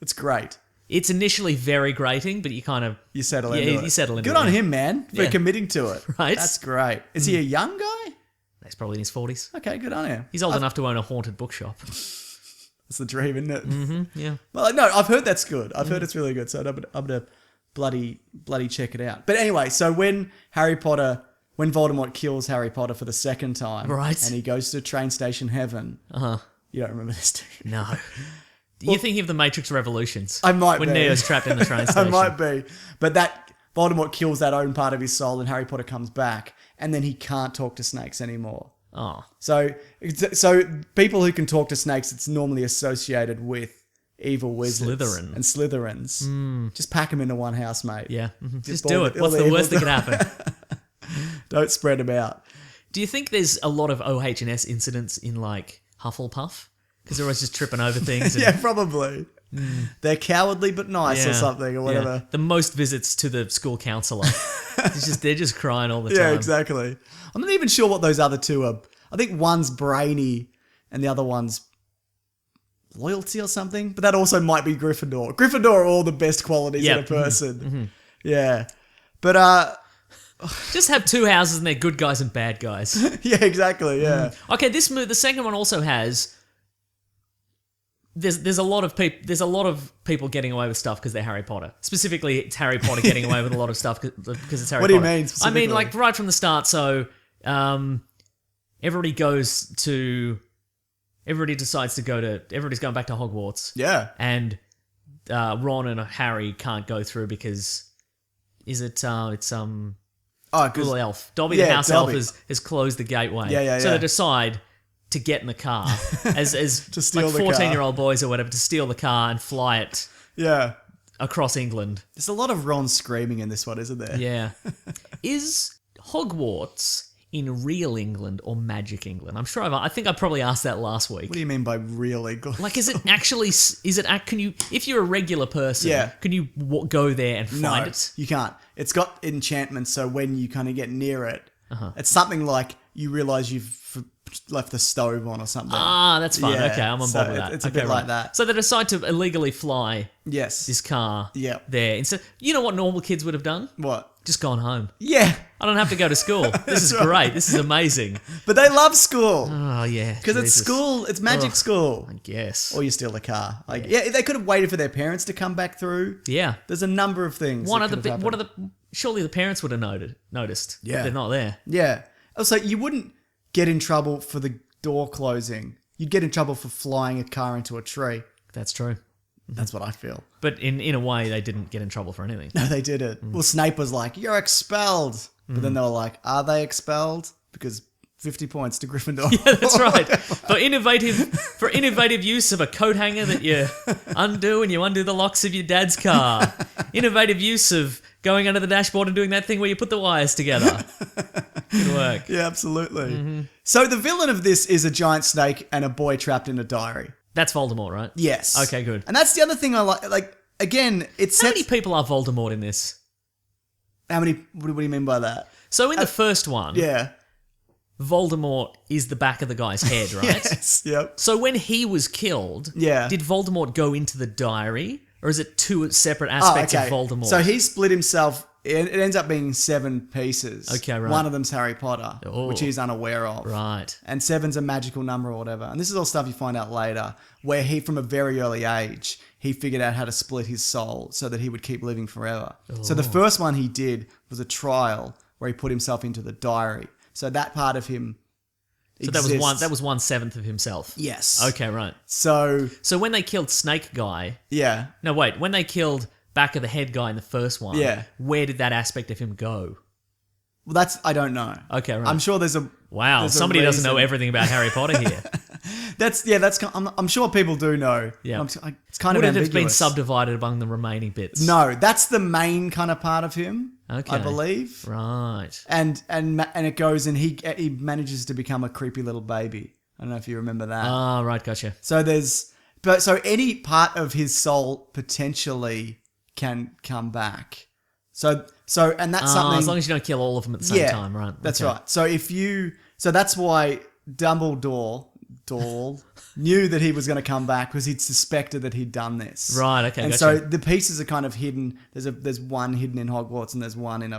It's great. It's initially very grating, but you kind of... You settle Yeah, into it. you settle into Good it, on yeah. him, man, for Yeah. committing to it. Right? That's great. Is he a young guy? He's probably in his 40s. Okay, good on him. He's old enough to own a haunted bookshop. That's the dream, isn't it? Yeah. Well, no, I've heard that's good. I've heard it's really good. So I'm gonna bloody check it out. But anyway, so when Voldemort kills Harry Potter for the second time, Right. and he goes to train station heaven. You don't remember this, do you? No. You're thinking of the Matrix Revolutions. I might when be. Neo's trapped in the train I station. might be, but that Voldemort kills that own part of his soul, and Harry Potter comes back, and then he can't talk to snakes anymore. Oh. So people who can talk to snakes, it's normally associated with evil wizards Slytherin. and Slytherins. Just pack them into one house, mate. Yeah. Just all do the- it. all What's the the worst that evil- could happen? Don't spread them out. Do you think there's a lot of OH&S incidents in like Hufflepuff? Because they're always just tripping over things. And, Yeah, probably. They're cowardly but nice or something or whatever. Yeah. The most visits to the school counsellor. They're just crying all the time. Yeah, exactly. I'm not even sure what those other two are. I think one's brainy and the other one's loyalty or something. But that also might be Gryffindor. Gryffindor are all the best qualities in a person. Yeah. But Just have two houses and they're good guys and bad guys. yeah, exactly. Yeah. Okay, the second one also has. There's a lot of people getting away with stuff because they're Harry Potter. Specifically, it's Harry Potter getting away with a lot of stuff because it's Harry What do Potter. you mean I specifically? mean, like right from the start. So, everybody decides to go to. Everybody's going back to Hogwarts. Yeah. And Ron and Harry can't go through because it's Oh, little because elf. Dobby Yeah, the house Dobby. elf has closed the gateway. Yeah, So yeah. they decide to get in the car as To steal like the car. 14-year-old boys or whatever to steal the car and fly it yeah. across England. There's a lot of Ron screaming in this one, isn't there? Yeah. Is Hogwarts in real England or magic England? I'm sure I think I probably asked that last week. What do you mean by real English? Like, is it actually? Can you, if you're a regular person, Yeah. can you go there and No, find it? you can't. It's got enchantment, so when you kind of get near it, Uh-huh. it's something like you realize you've left the stove on or something. Ah, that's fine. Yeah, Okay, I'm on so board with that. it's a Okay, bit like that. So they decide to illegally fly Yes. this car Yeah. there. Instead, you know what normal kids would have done? What? Just gone home. Yeah, I don't have to go to school. This is right. great. This is amazing. but they love school Oh, yeah. because it's Jesus. school. It's magic Ugh. school. I guess. Or you steal the car. Like, yeah, they could have waited for their parents to come back through. Yeah. There's a number of things. Surely the parents would have noticed. Yeah. But they're not there. Yeah. Also, you wouldn't get in trouble for the door closing. You'd get in trouble for flying a car into a tree. That's true. That's what I feel. But in a way, they didn't get in trouble for anything. No, they did it. Well, Snape was like, "You're expelled," but then they were like, "Are they expelled?" Because 50 points to Gryffindor. Yeah, that's right. For innovative use of a coat hanger that you undo and you undo the locks of your dad's car. Innovative use of going under the dashboard and doing that thing where you put the wires together. Good work. Yeah, absolutely. So the villain of this is a giant snake and a boy trapped in a diary. That's Voldemort, right? Yes. Okay, good. And that's the other thing I like. Like again, it How sets. many people are Voldemort in this? How many? What do you mean by that? So in the first one, Yeah. Voldemort is the back of the guy's head, right? Yes. Yep. So when he was killed, Yeah. did Voldemort go into the diary? Or is it two separate Oh, aspects okay. of Voldemort? So he split himself. It ends up being 7 pieces. Okay, right. One of them's Harry Potter, Oh. which he's unaware of. Right. And 7's a magical number or whatever. And this is all stuff you find out later, where he, from a very early age, he figured out how to split his soul so that he would keep living forever. So the first one he did was a trial where he put himself into the diary. So that part of him So exists. that was 1/7 of himself. Yes. Okay, right. So, So when they killed Snake Guy, yeah. no wait, when they killed back of the head guy in the first one, Yeah. where did that aspect of him go? Well, that's, I don't know. Okay, right. I'm sure there's a... Wow, there's a somebody doesn't know reason. everything about Harry Potter here. I'm sure people do know. Yeah. It's kind Would of it have ambiguous. been subdivided among the remaining bits? No, that's the main kind of part of him, Okay. I believe. Right. And it goes and he manages to become a creepy little baby. I don't know if you remember that. Ah, right, gotcha. So so any part of his soul potentially can come back. So and that's something. As long as you don't kill all of them at the same time, right? That's Okay. right. So that's why Dumbledore knew that he was going to come back because he'd suspected that he'd done this. Right, okay, And gotcha. so the pieces are kind of hidden. There's one hidden in Hogwarts and there's one in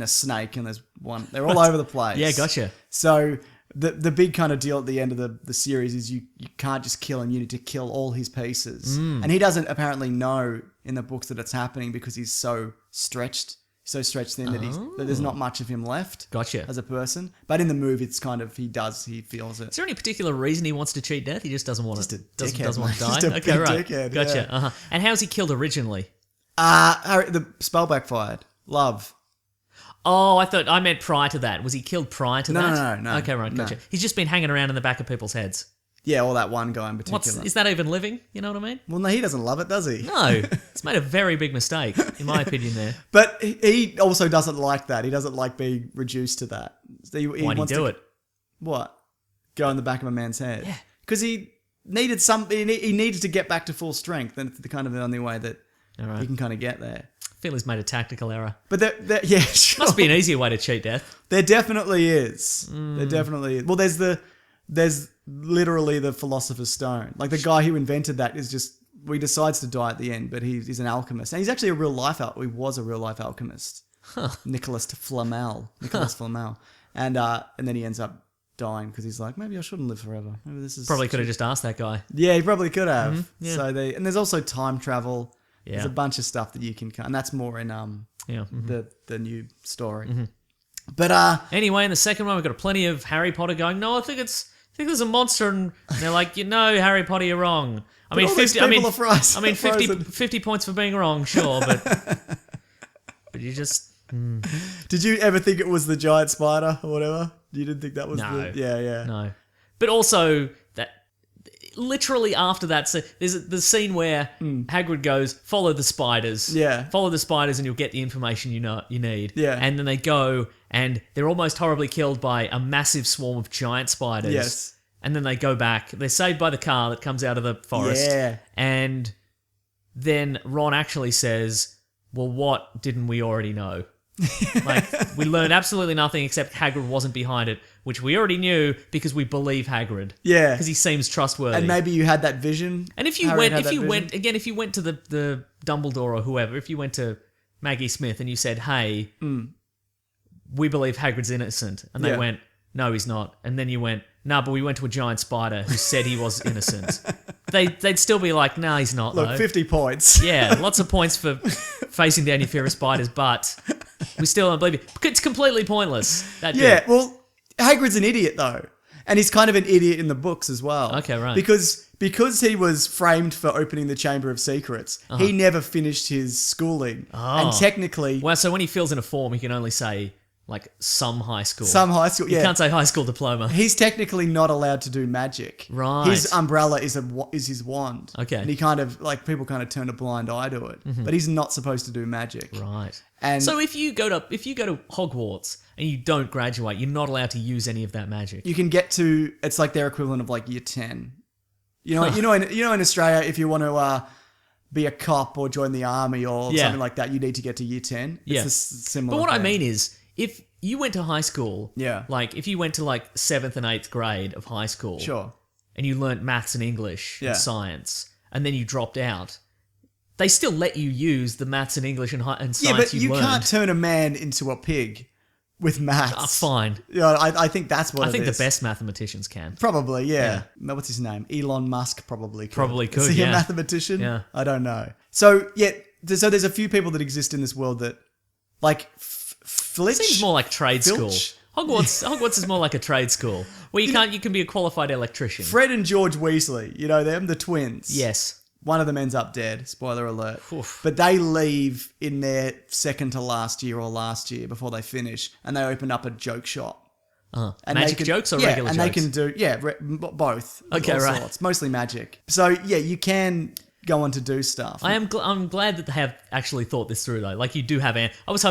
a snake and there's one. They're all over the place. Yeah, gotcha. So the big kind of deal at the end of the series is you can't just kill him. You need to kill all his pieces. Mm. And he doesn't apparently know in the books that it's happening because he's so stretched thin that there's not much of him left. Gotcha. As a person. But in the movie, it's kind of, he feels it. Is there any particular reason he wants to cheat death? He just doesn't want to. dickhead, Doesn't want to mate. die. Just a Okay, big right. dickhead, Gotcha. yeah. Uh-huh. And how's he killed originally? Harry, the spell backfired. Love. Oh, I meant prior to that. Was he killed prior to that? No. Okay, right, gotcha. No. He's just been hanging around in the back of people's heads. Yeah, or that one guy in particular. Is that even living? You know what I mean? Well, no, he doesn't love it, does he? No. He's made a very big mistake, in my opinion there. But he also doesn't like that. He doesn't like being reduced to that. So Why'd he do it? What? Go in the back of a man's head? Yeah. Because he needed something. He needed to get back to full strength, and it's the kind of the only way that All right. he can kind of get there. I feel he's made a tactical error. But yeah, sure. Must be an easier way to cheat death. There definitely is. There definitely is. Well, there's literally the Philosopher's Stone. Like the guy who invented that is just, he decides to die at the end, but he's an alchemist. And he's actually he was a real life alchemist. Nicholas Flamel. And then he ends up dying because he's like, maybe I shouldn't live forever. Maybe this is Probably could have just asked that guy. Yeah, he probably could have. yeah. So and there's also time travel. Yeah. There's a bunch of stuff that you can, and that's more in the new story. But Anyway, in the second one, we've got plenty of Harry Potter going, no, I think there's a monster, and they're like, Harry Potter, you're wrong. I mean, all these 50. people are frozen. I mean, 50 points for being wrong, sure, but you just. Did you ever think it was the giant spider or whatever? You didn't think that was No. Yeah. No. But also, that literally after that, so there's the scene where Hagrid goes, follow the spiders. Yeah. Follow the spiders and you'll get the information you need. Yeah. And then they go and they're almost horribly killed by a massive swarm of giant spiders. Yes. And then they go back. They're saved by the car that comes out of the forest. Yeah. And then Ron actually says, well, what didn't we already know? Like, we learned absolutely nothing except Hagrid wasn't behind it, which we already knew because we believe Hagrid. Yeah. Because he seems trustworthy. And maybe you had that vision. And if you went to the Dumbledore or whoever, if you went to Maggie Smith and you said, hey, we believe Hagrid's innocent, and they went, no, he's not. And then you went, no, but we went to a giant spider who said he was innocent. They'd still be like, no, he's not, Look, though. 50 points. Yeah, lots of points for facing down your fear of spiders, but we still don't believe it. It's completely pointless. That Yeah, bit. well, Hagrid's an idiot, though. And he's kind of an idiot in the books as well. Okay, right. Because he was framed for opening the Chamber of Secrets, he never finished his schooling. Oh. And technically... Well, so when he fills in a form, he can only say, like, some high school. Some high school, You can't say high school diploma. He's technically not allowed to do magic. Right. His umbrella is his wand. Okay. And he kind of, like, people kind of turn a blind eye to it. But he's not supposed to do magic. Right. And So if you go to Hogwarts and you don't graduate, you're not allowed to use any of that magic. you can get to, it's like their equivalent of, like, year 10. You know, in Australia, if you want to be a cop or join the army or Yeah. something like that, you need to get to year 10. Yeah. It's a similar But what I thing. mean is, if you went to high school, Yeah. like if you went to like 7th and 8th grade of high school, Sure. and you learnt maths and English Yeah. and science, and then you dropped out, they still let you use the maths and English and science Yeah, but you learned. can't turn a man into a pig with maths. Fine. Yeah, I think that's what I think it is. the best mathematicians can. Probably, yeah. What's his name? Elon Musk probably could. Probably could, Is he yeah. a mathematician? Yeah. I don't know. So, there's a few people that exist in this world that, like, Flitch? Seems more like trade school. Filch? Hogwarts is more like a trade school where you can be a qualified electrician. Fred and George Weasley, you know them? The twins. Yes. One of them ends up dead. Spoiler alert. Oof. But they leave in their second to last year or last year before they finish, and they open up a joke shop. And Magic they can, jokes or yeah, regular and jokes? they can do both. Okay, all right. sorts. Mostly magic. So yeah, you can go on to do stuff. I'm glad that they have actually thought this through though. Like you do have I was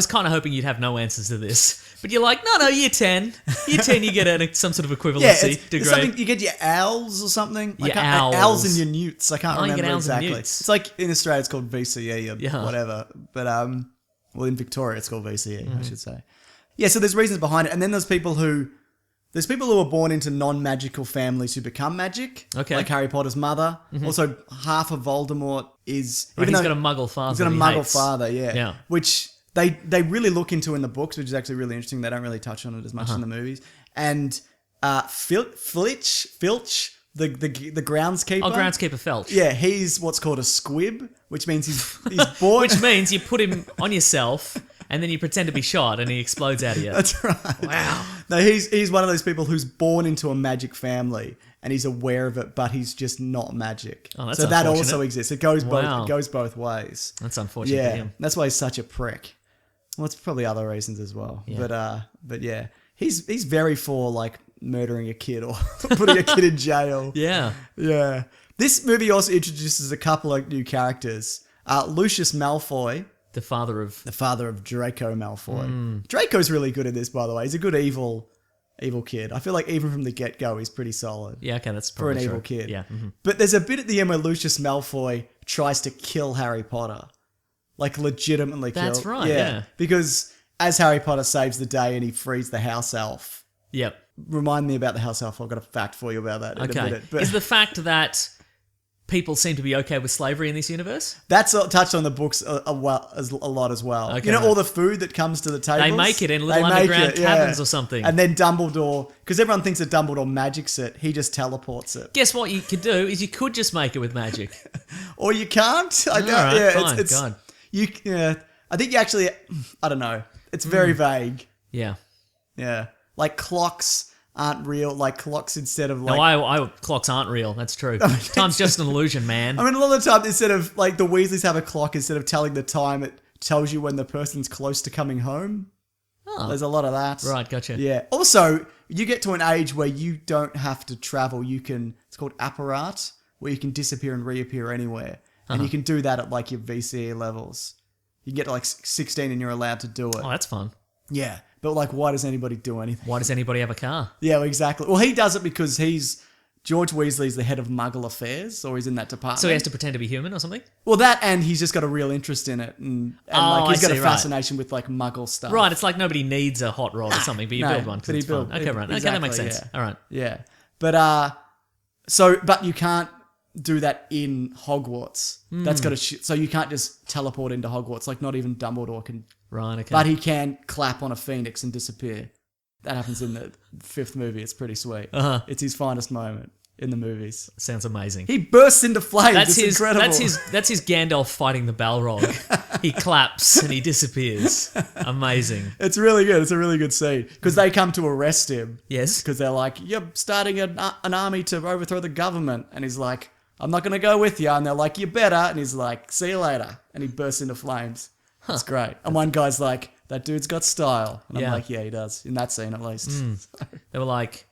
kind of hoping you'd have no answers to this, but you're like no year 10 you get some sort of equivalency it's degree. something you get your owls or something. Your owls owls. and your newts. I can't Oh, you get remember owls and exactly. newts. It's like in Australia it's called VCE or Yeah. whatever, but well in Victoria it's called VCE Mm-hmm. I should say. Yeah, so there's reasons behind it, and then there's people who are born into non-magical families who become magic. Okay. Like Harry Potter's mother. Also, half of Voldemort is... Right, he's got a muggle father. He's got a that he muggle hates. father, yeah. Yeah. Which they really look into in the books, which is actually really interesting. They don't really touch on it as much Uh-huh. in the movies. And Filch, the groundskeeper. Oh, groundskeeper Felch. Yeah, he's what's called a squib, which means he's born... Which means you put him on yourself and then you pretend to be shot and he explodes out of you. That's right. Wow. No, he's one of those people who's born into a magic family and he's aware of it, but he's just not magic. Oh, that's so that unfortunate. also exists. It goes Wow. both ways. That's unfortunate for Yeah, him. that's why he's such a prick. Well, it's probably other reasons as well. Yeah. But yeah, he's very for like murdering a kid or putting a kid in jail. Yeah. Yeah. This movie also introduces a couple of new characters. Lucius Malfoy, The father of... the father of Draco Malfoy. Draco's really good in this, by the way. He's a good evil kid. I feel like even from the get-go, he's pretty solid. Yeah, okay, that's For an probably evil true. kid. Yeah. But there's a bit at the end where Lucius Malfoy tries to kill Harry Potter. Like, legitimately kill. That's right, yeah. Because as Harry Potter saves the day and he frees the house elf, Yep. remind me about the house elf. I've got a fact for you about that in a Okay. minute. But Is the fact that people seem to be okay with slavery in this universe? that's touched on the books a lot as well. Okay, you know, right. all the food that comes to the tables? They make it in little They make underground it, yeah. cabins or something. And then Dumbledore, because everyone thinks that Dumbledore magics it, he just teleports it. Guess what you could do is you could just make it with magic. Or you can't. I don't, Alright, yeah, fine, it's, God. Yeah, I think you actually, I don't know. It's very vague. Yeah. Yeah. Like clocks aren't real. Like clocks instead of like... No, clocks aren't real. That's true. Time's just an illusion, man. I mean, a lot of the time, instead of like the Weasleys have a clock, instead of telling the time, it tells you when the person's close to coming home. Oh. There's a lot of that. Right, gotcha. Yeah. Also, you get to an age where you don't have to travel. You can, it's called apparat, where you can disappear and reappear anywhere. And you can do that at like your VCE levels. You get to like 16 and you're allowed to do it. Oh, that's fun. Yeah. But like, why does anybody do anything? Why does anybody have a car? Yeah, well, exactly. Well, he does it because George Weasley's the head of Muggle affairs, or he's in that department. So he has to pretend to be human or something? Well, that and he's just got a real interest in it, and Oh, like he's I got see, a right. fascination with like Muggle stuff. Right, it's like nobody needs a hot rod or something, but you no, build one but because he it's fun. built- Okay, right. Okay, that makes exactly, sense. yeah. All right. Yeah, but but you can't do that in Hogwarts. That's got to so you can't just teleport into Hogwarts. Like not even Dumbledore can. Right, okay. But he can clap on a phoenix and disappear. That happens in the 5th movie. It's pretty sweet. Uh-huh. It's his finest moment in the movies. Sounds amazing. He bursts into flames. That's it's incredible. That's his Gandalf fighting the Balrog. He claps and he disappears. Amazing. It's really good. It's a really good scene because they come to arrest him. Yes. Because they're like, "You're starting an army to overthrow the government," and he's like, "I'm not going to go with you." And they're like, "You better." And he's like, "See you later." And he bursts into flames. It's great. And one guy's like, "That dude's got style." And I'm Yeah. like, "Yeah, he does." In that scene, at least. They were like,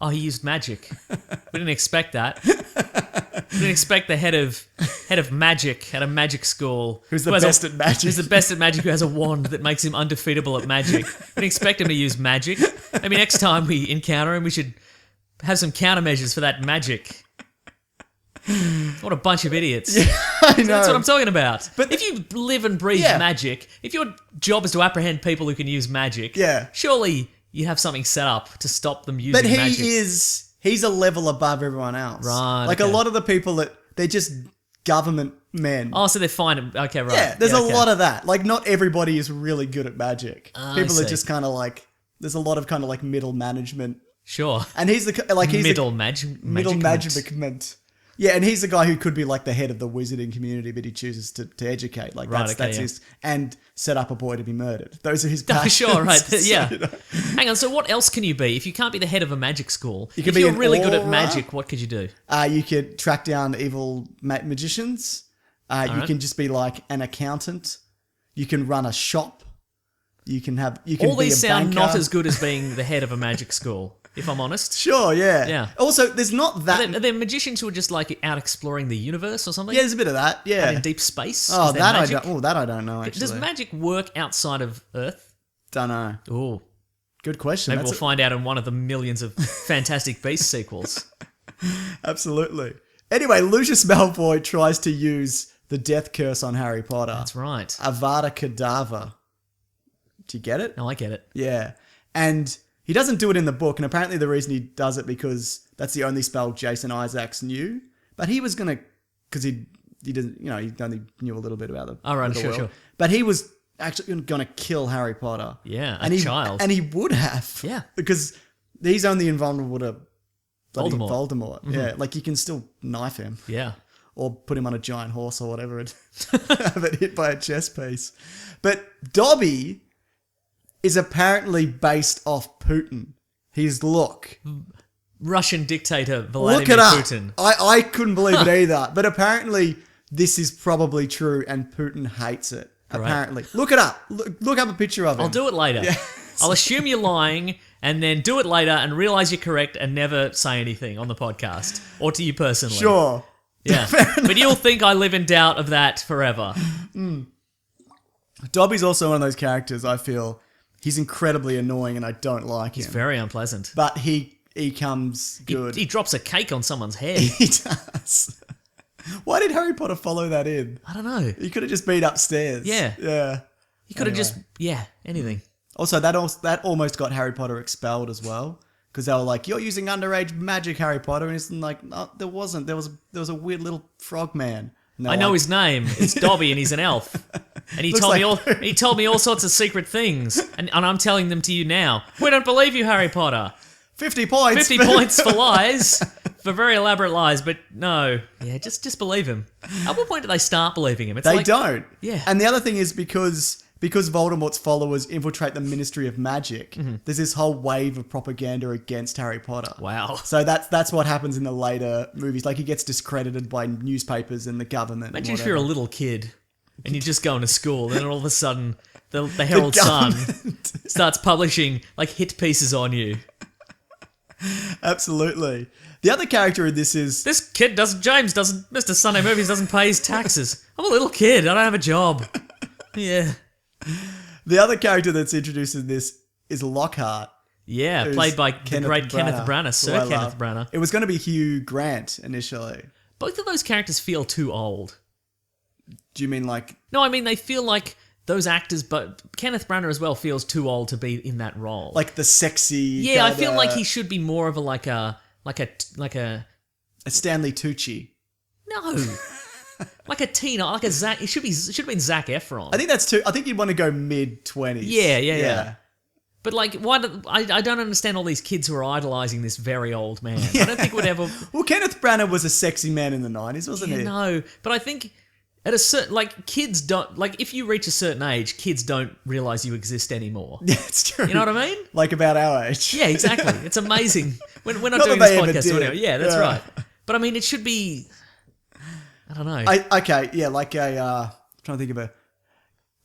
oh, he used magic. We didn't expect that. We didn't expect the head of magic at a magic school. Who's the who has best at magic. Who's the best at magic, who has a wand that makes him undefeatable at magic. We didn't expect him to use magic. Maybe next time we encounter him, we should have some countermeasures for that magic. What a bunch of idiots. I know. That's what I'm talking about. But if you live and breathe Yeah. magic, if your job is to apprehend people who can use magic, Yeah. surely you have something set up to stop them using But magic. he's a level above everyone else. Right, Like okay. a lot of the people they're just government men. Oh, so they're fine. Okay, right. Yeah, there's okay. a lot of that. Like, not everybody is really good at magic. I People are see. just kind of like, there's a lot of kind of like middle management. Sure. And he's the Middle middle magic. management. Yeah, and he's the guy who could be like the head of the wizarding community, but he chooses to educate. Like Right, that's okay, yeah. his and set up a boy to be murdered. Those are his Oh, passions. sure, right. So, Yeah. you know. Hang on. So, what else can you be if you can't be the head of a magic school? You could if be you're an really good at aura. magic, what could you do? You could track down evil magicians. You right. can just be like an accountant. You can run a shop. You can be All these a sound banker. not as good as being the head of a magic school, if I'm honest. Sure, yeah. Yeah. Also, there's not that. Are there magicians who are just like out exploring the universe or something? Yeah, there's a bit of that. Out Yeah. in deep space? Oh, Is there that magic? I don't. Oh, that I don't know. Actually, Does magic work outside of Earth? Don't know. Oh, Good question. maybe That's we'll find out in one of the millions of Fantastic Beasts sequels. absolutely. Anyway, Lucius Malfoy tries to use the death curse on Harry Potter. That's right. Avada Kedavra. Do you get it? No, I get it. Yeah. And he doesn't do it in the book, and apparently the reason he does it because that's the only spell Jason Isaacs knew. But he was gonna, because he didn't, he only knew a little bit about Oh, right, the sure, world. sure. But he was actually gonna kill Harry Potter. Yeah, and child. and he would have. Yeah. because he's only invulnerable to bloody Voldemort. Voldemort. Yeah, like you can still knife him Yeah. or put him on a giant horse or whatever and have it hit by a chess piece. But Dobby is apparently based off Putin. His look. Russian dictator Look Vladimir it up. Putin. I couldn't believe it either. But apparently this is probably true and Putin hates it. Apparently. Look it up. Look up a picture of him. I'll do it later. Yeah. I'll assume you're lying and then do it later and realize you're correct and never say anything on the podcast or to you personally. Sure. Yeah. But you'll think I live in doubt of that forever. Dobby's also one of those characters I feel he's incredibly annoying and I don't like He's him. very unpleasant. But he comes good. He drops a cake on someone's head. He does. Why did Harry Potter follow that in? I don't know. He could have just been upstairs. Yeah. Yeah. He could have just, anything. Also, that almost got Harry Potter expelled as well. Because they were like, you're using underage magic, Harry Potter. And it's like, no, there wasn't. There was a weird little frog man. I know his name. It's Dobby and he's an elf. And he told me all sorts of secret things. And I'm telling them to you now. We don't believe you, Harry Potter. 50 points. 50 points for lies. For very elaborate lies, but no. Yeah, just believe him. At what point do they start believing him? It's They don't. Yeah. And the other thing is because Voldemort's followers infiltrate the Ministry of Magic, there's this whole wave of propaganda against Harry Potter. Wow. So that's what happens in the later movies. Like he gets discredited by newspapers and the government. Imagine if you're a little kid and you're just going to school, and then all of a sudden the Herald Sun starts publishing like hit pieces on you. Absolutely. The other character in this is... Mr. Sunday Movies doesn't pay his taxes. I'm a little kid. I don't have a job. Yeah. The other character that's introduced in this is Lockhart. Yeah, played by the great Kenneth Branagh, Sir Kenneth Branagh. It was going to be Hugh Grant initially. Both of those characters feel too old. Do you mean like... No, I mean they feel like those actors, but Kenneth Branagh as well feels too old to be in that role. Like the sexy... Yeah, I feel like he should be more of a a Stanley Tucci. No. Like a teen, like a Zac. It should have been Zac Efron. I think that's too... I think you'd want to go mid-20s. Yeah. But like, I don't understand all these kids who are idolizing this very old man. Yeah. I don't think it would ever... Well, Kenneth Branagh was a sexy man in the 90s, wasn't he? No, but I think at a certain... Like, kids don't... Like, if you reach a certain age, kids don't realise you exist anymore. Yeah, it's true. You know what I mean? Like about our age. Yeah, exactly. It's amazing. We're not Not doing that this they ever podcast. did. Anyway. Yeah, that's right. But I mean, it should be... I don't know. Like a... trying to think of a...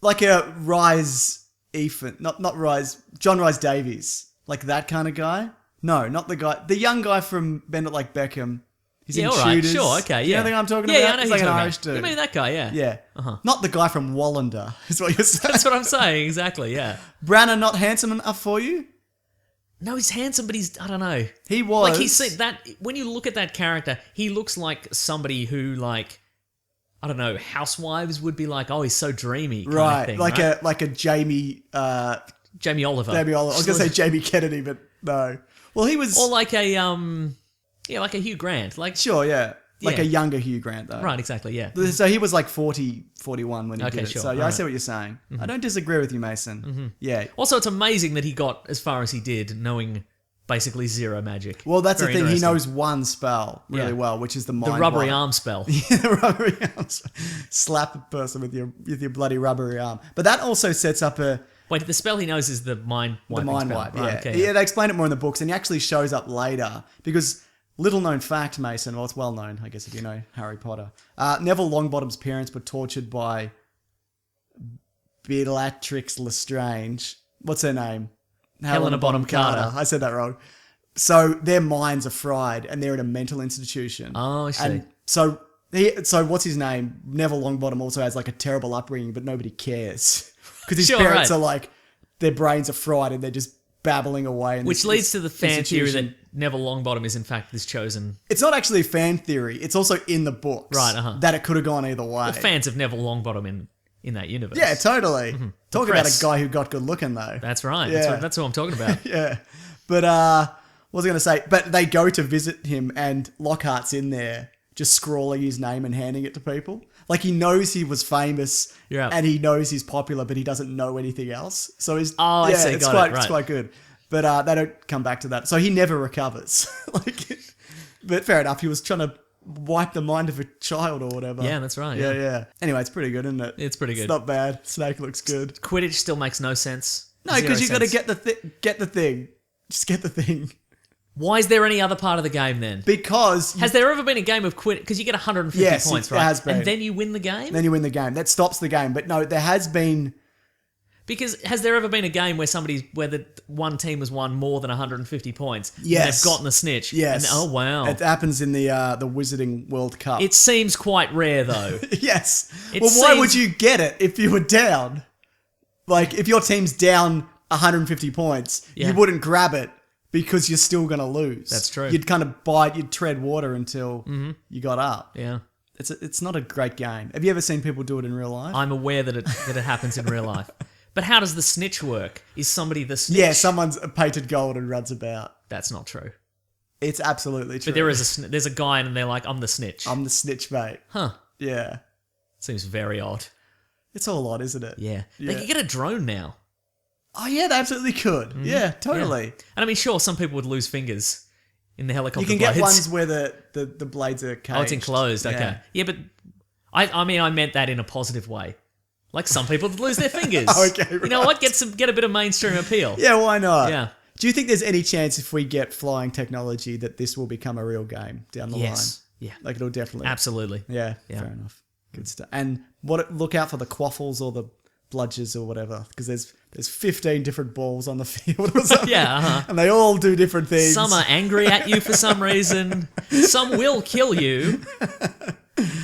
Like a Rise... Ethan, not Rise, John Rhys Davies, like that kind of guy. No, not the guy, the young guy from Bend It Like Beckham. He's in all right, Shooters. sure, okay, You yeah. know the guy I'm talking Yeah, about? I know He's who like you're an talking Irish about. dude. You mean that guy, yeah. Yeah. Not the guy from Wallander, is what you're saying. That's what I'm saying, exactly, yeah. Branagh not handsome enough for you? No, he's handsome, but I don't know. He was. Like, when you look at that character, he looks like somebody who, like, I don't know, housewives would be like, oh, he's so dreamy kind of thing, right? Like a Jamie... Jamie Oliver. I was going to say Jamie Kennedy, but no. Well, he was... Or like a, like a Hugh Grant. Like, Sure, yeah. Like Yeah. a younger Hugh Grant, though. right, exactly, yeah. So he was like 40, 41 when he Okay, did it. sure. So yeah, I Alright. see what you're saying. I don't disagree with you, Mason. Yeah. Also, it's amazing that he got as far as he did, knowing basically zero magic. Well, that's Very the thing. He interesting. knows one spell really Yeah. well, which is the mind The rubbery wipe. arm spell. The rubbery arm. Slap a person with your bloody rubbery arm. But that also sets up the Wait, the spell he knows is the mind wiping mind spell. wipe. Right, Yeah. okay, Yeah, they explain it more in the books, and he actually shows up later because. Little known fact, Mason. Well, it's well known, I guess, if you know Harry Potter. Neville Longbottom's parents were tortured by Bellatrix Lestrange. What's her name? Helena Bonham Carter. I said that wrong. So their minds are fried, and they're in a mental institution. Oh, I see. And so what's his name? Neville Longbottom also has like a terrible upbringing, but nobody cares because his Sure, parents right. are like their brains are fried, and they're just babbling away. In Which this- leads this to the fan theory institution. that Neville Longbottom is in fact this chosen. It's not actually a fan theory. It's also in the books. Right, That it could have gone either way. Fans of Neville Longbottom in that universe. Yeah, totally. Talk about press. a guy who got good looking, though. That's right. Yeah. That's what I'm talking about. Yeah. But, what was I going to say? But they go to visit him, and Lockhart's in there just scrawling his name and handing it to people. Like, he knows he was famous, Yeah. and he knows he's popular, but he doesn't know anything else. So he's... Oh, I see. It's Got quite, it, right. It's quite good. But they don't come back to that. So he never recovers. But fair enough. He was trying to wipe the mind of a child or whatever. Yeah, that's right, Yeah, yeah. yeah. Anyway, it's pretty good, isn't it? It's pretty good. It's not bad. Snake looks good. Quidditch still makes no sense. No, Zero because you got to sense. get the thing. Just get the thing. Why is there any other part of the game then? Because Has there ever been a game of quit? Because you get 150 Yes, points, it right? has been. And then you win the game? then you win the game. That stops the game. But no, there has been. Because has there ever been a game where the one team has won more than 150 points? Yes. And they've gotten the snitch. Yes. And, oh, wow. It happens in the Wizarding World Cup. It seems quite rare, though. Yes. It Well, why seems- would you get it if you were down? Like, if your team's down 150 points, Yeah. you wouldn't grab it because you're still going to lose. That's true. You'd kind of you'd tread water until you got up. Yeah. It's not a great game. Have you ever seen people do it in real life? I'm aware that it happens in real life. But how does the snitch work? Is somebody the snitch? Yeah, someone's painted gold and runs about. That's not true. It's absolutely true. But there's a guy and they're like, I'm the snitch. I'm the snitch, mate. Huh. Yeah. Seems very odd. It's all odd, isn't it? Yeah. Yeah. They could get a drone now. Oh, yeah, they absolutely could. Yeah, totally. Yeah. And I mean, sure, some people would lose fingers in the helicopter You can get blades. ones where the blades are caged. Oh, it's enclosed. Okay. Yeah, but I mean, I meant that in a positive way. Like some people lose their fingers. Okay, You know right. what? Get a bit of mainstream appeal. Yeah, why not? Yeah. Do you think there's any chance if we get flying technology that this will become a real game down the Yes. line? Yeah. Like it'll definitely. Absolutely. Yeah, Yeah. fair enough. Good stuff. And look out for the quaffles or the bludgers or whatever, because there's 15 different balls on the field or something. Yeah, uh-huh. And they all do different things. Some are angry at you for some reason. Some will kill you.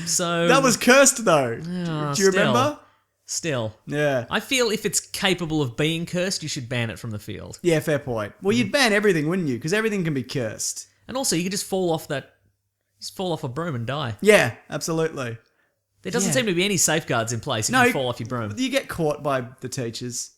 So That was cursed though. Oh, Do you still. remember? Still. Yeah. I feel if it's capable of being cursed, you should ban it from the field. Yeah, fair point. Well, you'd ban everything, wouldn't you? Because everything can be cursed. And also, you could just fall off a broom and die. Yeah, absolutely. There doesn't Yeah. seem to be any safeguards in place if No, you fall off your broom. You get caught by the teachers.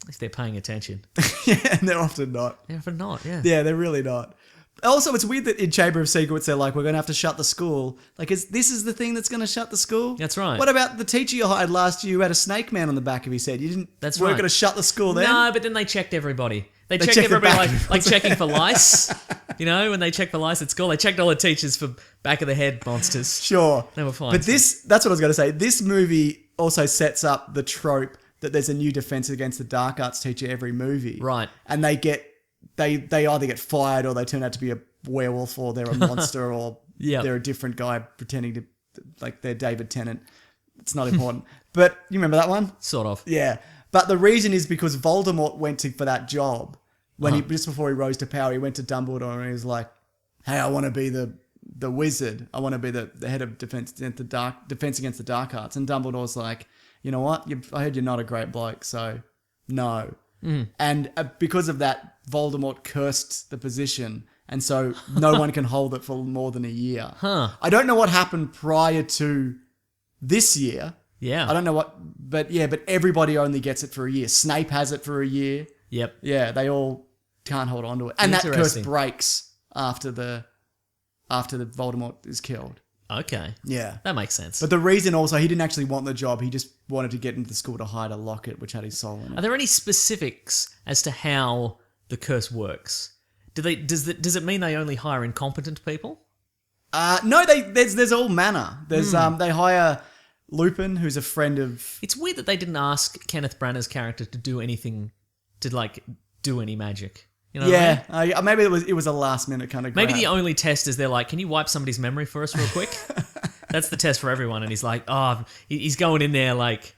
If they're paying attention. Yeah, and they're often not. Yeah, but not, yeah. Yeah, they're really not. Also, it's weird that in Chamber of Secrets, they're like, we're going to have to shut the school. Like, this is the thing that's going to shut the school? That's right. What about the teacher you hired last year who had a snake man on the back of his head? You didn't. That's we're right. going to shut the school then? No, but then they checked everybody. They checked checked the everybody back. like checking for lice. You know, when they check for lice at school, they checked all the teachers for back of the head monsters. Sure. They were fine. But that's what I was going to say. This movie also sets up the trope that there's a new Defense Against the Dark Arts teacher every movie. Right. And they either get fired or they turn out to be a werewolf or they're a monster or Yep. they're a different guy pretending to, like, they're David Tennant. It's not important. But you remember that one? Sort of. Yeah. But the reason is because Voldemort went for that job when just before he rose to power, he went to Dumbledore and he was like, hey, I want to be the wizard. I want to be the head of Defense Against the Dark Arts. And Dumbledore's like, you know what? I heard you're not a great bloke, so no. And because of that, Voldemort cursed the position. And so no one can hold it for more than a year. Huh. I don't know what happened prior to this year. Yeah. I don't know but everybody only gets it for a year. Snape has it for a year. Yep. Yeah, they all can't hold on to it. And that curse Interesting. breaks after the Voldemort is killed. Okay. Yeah. That makes sense. But the reason also, he didn't actually want the job. He just wanted to get into the school to hide a locket which had his soul in Are it. there any specifics as to how the curse works? Does it mean they only hire incompetent people? No, there's all manner. There's they hire Lupin, who's a friend of. It's weird that they didn't ask Kenneth Branagh's character to do anything, to like do any magic. You know what I mean? Yeah, maybe it was a last minute kind of. Maybe grab. the only test is they're like, can you wipe somebody's memory for us real quick? That's the test for everyone. And he's like, oh, he's going in there like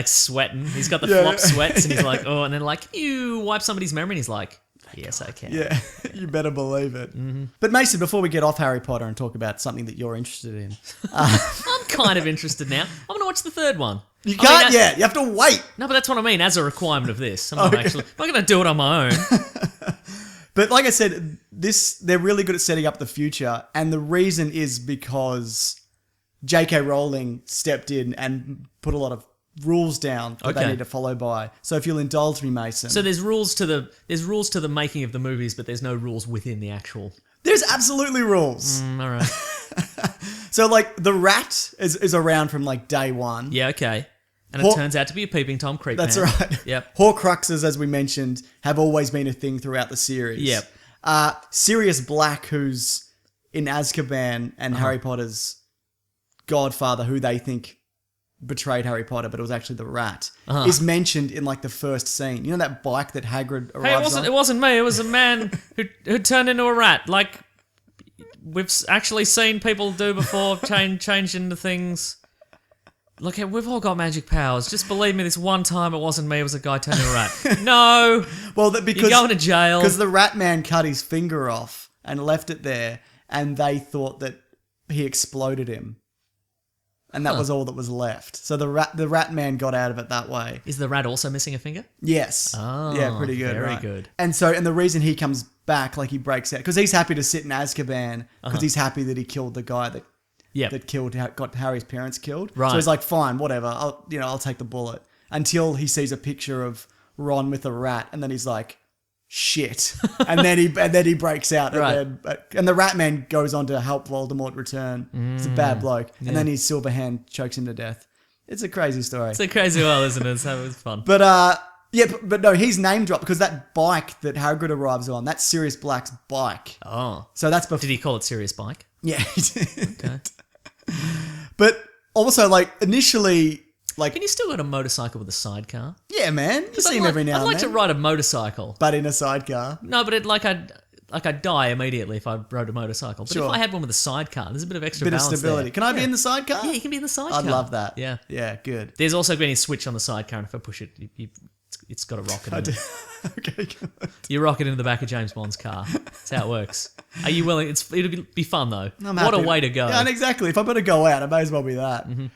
sweating. He's got the flop sweats and he's like, oh, and then like, can you wipe somebody's memory? And he's like, yes, I can. Yeah, you better believe it. But Mason, before we get off Harry Potter and talk about something that you're interested in, I'm kind of interested now. I'm going to watch the third one. you can't yet. You have to wait. No, but that's what I mean as a requirement of this. I'm not going to do it on my own. But like I said, they're really good at setting up the future, and the reason is because J.K. Rowling stepped in and put a lot of rules down that they Okay. need to follow by. So if you'll indulge me, Mason. So there's rules to the making of the movies, but there's no rules within the actual. there's absolutely rules. All right. So like the rat is around from like day one. Yeah. Okay. And it Hor- turns out to be a peeping tom creep. That's man. right. Yep. Horcruxes, as we mentioned, have always been a thing throughout the series. Yep. Sirius Black, who's in Azkaban, and Harry Potter's godfather, who they think betrayed Harry Potter, but it was actually the rat, is mentioned in like the first scene. You know that bike that Hagrid arrives on? It wasn't me. It was a man who turned into a rat. Like we've actually seen people do before, change into things. Look, we've all got magic powers. Just believe me, this one time it wasn't me. It was a guy turning a rat. No. Well, because you're going to jail because the rat man cut his finger off and left it there, and they thought that he exploded him, and that was all that was left. So the rat man got out of it that way. Is the rat also missing a finger? Yes. Oh, yeah, pretty good. Very right? good. And the reason he comes back, like he breaks out, because he's happy to sit in Azkaban because he's happy that he killed the guy that got Harry's parents killed. Right. So he's like, fine, whatever. I'll take the bullet. Until he sees a picture of Ron with a rat, and then he's like, shit. and then he breaks out. Right. And the rat man goes on to help Voldemort return. He's a bad bloke. And then his silver hand chokes him to death. It's a crazy story. It's a crazy world, isn't it? So it was fun. But but no, he's name dropped because that bike that Hagrid arrives on, that's Sirius Black's bike. Oh. So that's before. Did he call it Sirius Bike? Yeah, he did. Okay. But also, like, initially, like... Can you still get a motorcycle with a sidecar? Yeah, man. You see him every now and then. I'd like to ride a motorcycle. But in a sidecar. No, but I'd die immediately if I rode a motorcycle. But if I had one with a sidecar, there's a bit of extra balance of stability. there. Can I be in the sidecar? Yeah, you can be in the sidecar. I'd love that. Yeah. Yeah, good. There's also been a switch on the sidecar, and if I push it, it's got a rocket in it. Okay, good. You rocket into the back of James Bond's car. That's how it works. Are you willing? It'll be fun, though. I'm What a happy. way to go. Yeah, and exactly. If I'm going to go out, I may as well be that. Mm-hmm.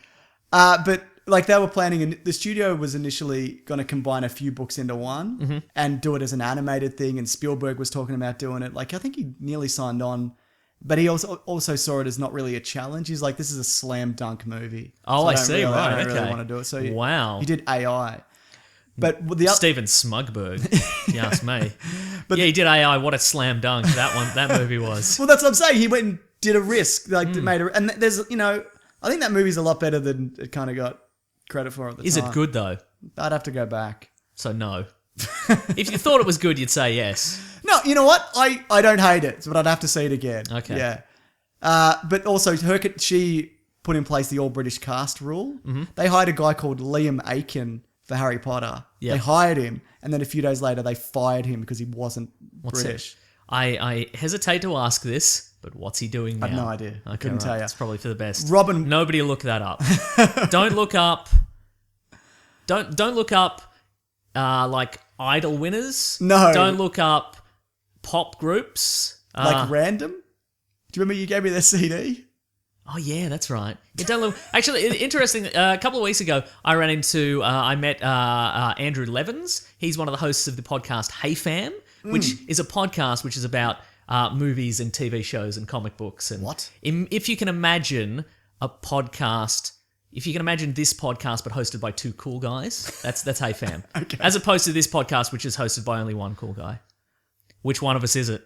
But like they were planning, and the studio was initially going to combine a few books into one and do it as an animated thing. And Spielberg was talking about doing it. Like I think he nearly signed on, but he also saw it as not really a challenge. He's like, this is a slam dunk movie. Oh, So I see. Right. I don't really Okay. want to do it. So Wow. he did AI. But the Steven Smugberg, if you ask me. But yeah, he did AI. What a slam dunk that movie was. Well, that's what I'm saying. He went and did a risk, like made a, and there's, I think that movie's a lot better than it kind of got credit for at the time. Is it good though? I'd have to go back. So no. If you thought it was good, you'd say yes. No, you know what? I don't hate it, but I'd have to see it again. Okay. Yeah. But also, she put in place the all British cast rule. Mm-hmm. They hired a guy called Liam Aiken for Harry Potter. Yeah. They hired him, and then a few days later, they fired him because he wasn't British. I hesitate to ask this, but what's he doing now? I have no idea. Okay, Couldn't tell you. It's probably for the best. Nobody look that up. Don't look up. Don't look up. Like idol winners. No. Don't look up pop groups. Like random. Do you remember you gave me their CD? Oh yeah, that's right. Yeah, don't look. Actually, interesting. A couple of weeks ago, I met Andrew Levins. He's one of the hosts of the podcast Hey Fam, which is a podcast which is about movies and TV shows and comic books. And what? If you can imagine a podcast, if you can imagine this podcast but hosted by two cool guys, that's Hey Fam. Okay. As opposed to this podcast, which is hosted by only one cool guy. Which one of us is it?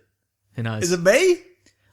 Who knows? Is it me?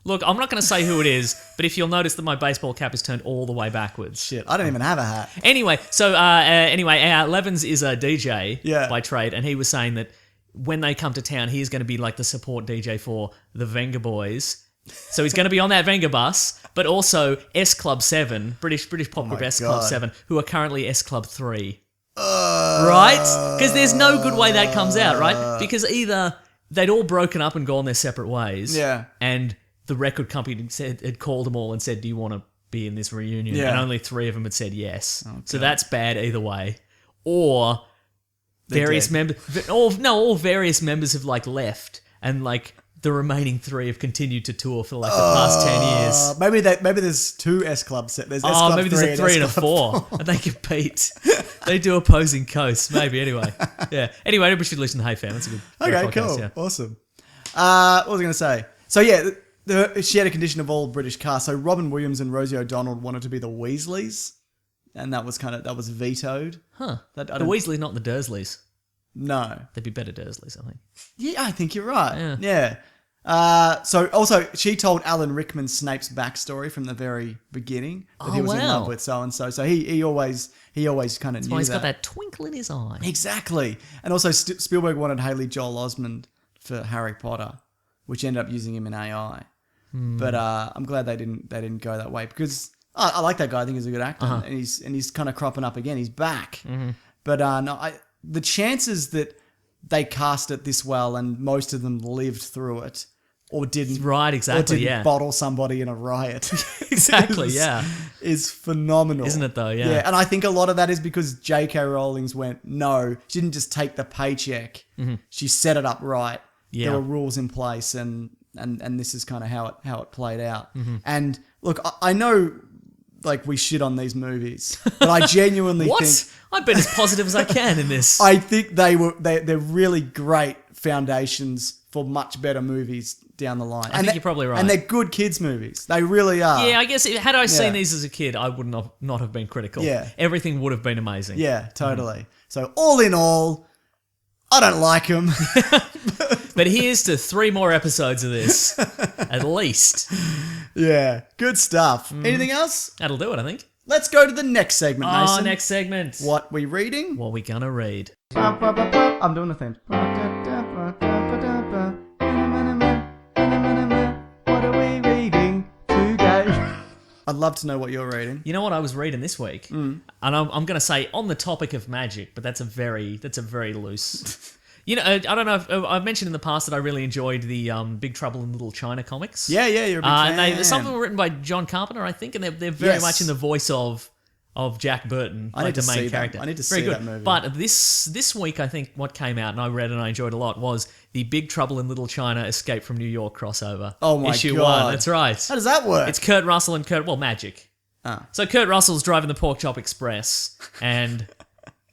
Look, I'm not going to say who it is, but if you'll notice that my baseball cap is turned all the way backwards. Shit, I don't even have a hat. Anyway, Levins is a DJ by trade, and he was saying that when they come to town, he's going to be like the support DJ for the Venga Boys. So he's going to be on that Venga bus, but also S Club 7, British pop group S Club 7, who are currently S Club 3. Right? Because there's no good way that comes out, right? Because either they'd all broken up and gone their separate ways, and the record company had called them all and said, do you want to be in this reunion? Yeah. And only 3 of them had said yes. So that's bad either way. Or various members, all various members have like left, and like the remaining 3 have continued to tour for like the past 10 years. Maybe there's 2 S Clubs. There's S Club maybe there's a 3 and a 4, and they compete. They do opposing coasts, maybe. Anyway, yeah. Anyway, we should listen to Hey Fam. That's a good Okay, podcast, cool, yeah. awesome. What was I going to say? So yeah. She had a condition of all British cast. So Robin Williams and Rosie O'Donnell wanted to be the Weasleys, and that was vetoed. Huh? The Weasleys, not the Dursleys. No, They'd be better Dursleys, I think. yeah, I think you're right. Yeah. So also she told Alan Rickman Snape's backstory from the very beginning that he was in love with so and so. So he always kind of knew He's that. got that twinkle in his eye. Exactly, and also Spielberg wanted Haley Joel Osment for Harry Potter, which ended up using him in AI. But I'm glad they didn't go that way, because I like that guy. I think he's a good actor, and he's kind of cropping up again. He's back, but no, the chances that they cast it this well and most of them lived through it or didn't, Right, exactly, or didn't bottle somebody in a riot, Exactly, is phenomenal, Isn't it though? Yeah. and I think a lot of that is because J.K. Rowling's went, no, she didn't just take the paycheck, she set it up right. Yeah. There were rules in place, and this is kind of how it played out. And look, I know, like, we shit on these movies, but I genuinely What? think I've been as positive as I can in this. I think they're really great foundations for much better movies down the line. I think you're probably right. And they're good kids movies. They really are. Yeah, I guess had I seen Yeah. these as a kid, I would not have been critical. Yeah. Everything would have been amazing. Yeah, totally. So all in all, I don't like them. But here's to 3 more episodes of this, at least. Yeah, good stuff. Anything else? That'll do it, I think. Let's go to the next segment, Mason. Next segment. What we reading? What we gonna read? I'm doing the thing. What are we reading today? I'd love to know what you're reading. You know what I was reading this week? And I'm going to say on the topic of magic, but that's a very loose... You know, I don't know if I've mentioned in the past that I really enjoyed the Big Trouble in Little China comics. Yeah, you're a big fan. And some of them were written by John Carpenter, I think, and they're very Yes. much in the voice of Jack Burton, I like need the to main see that. character. I need to Very see good. that movie. But this week, I think what came out and I read and I enjoyed a lot was the Big Trouble in Little China Escape from New York crossover. Oh my Issue God. 1. That's right. How does that work? It's Kurt Russell and magic. Ah. So Kurt Russell's driving the Pork Chop Express, and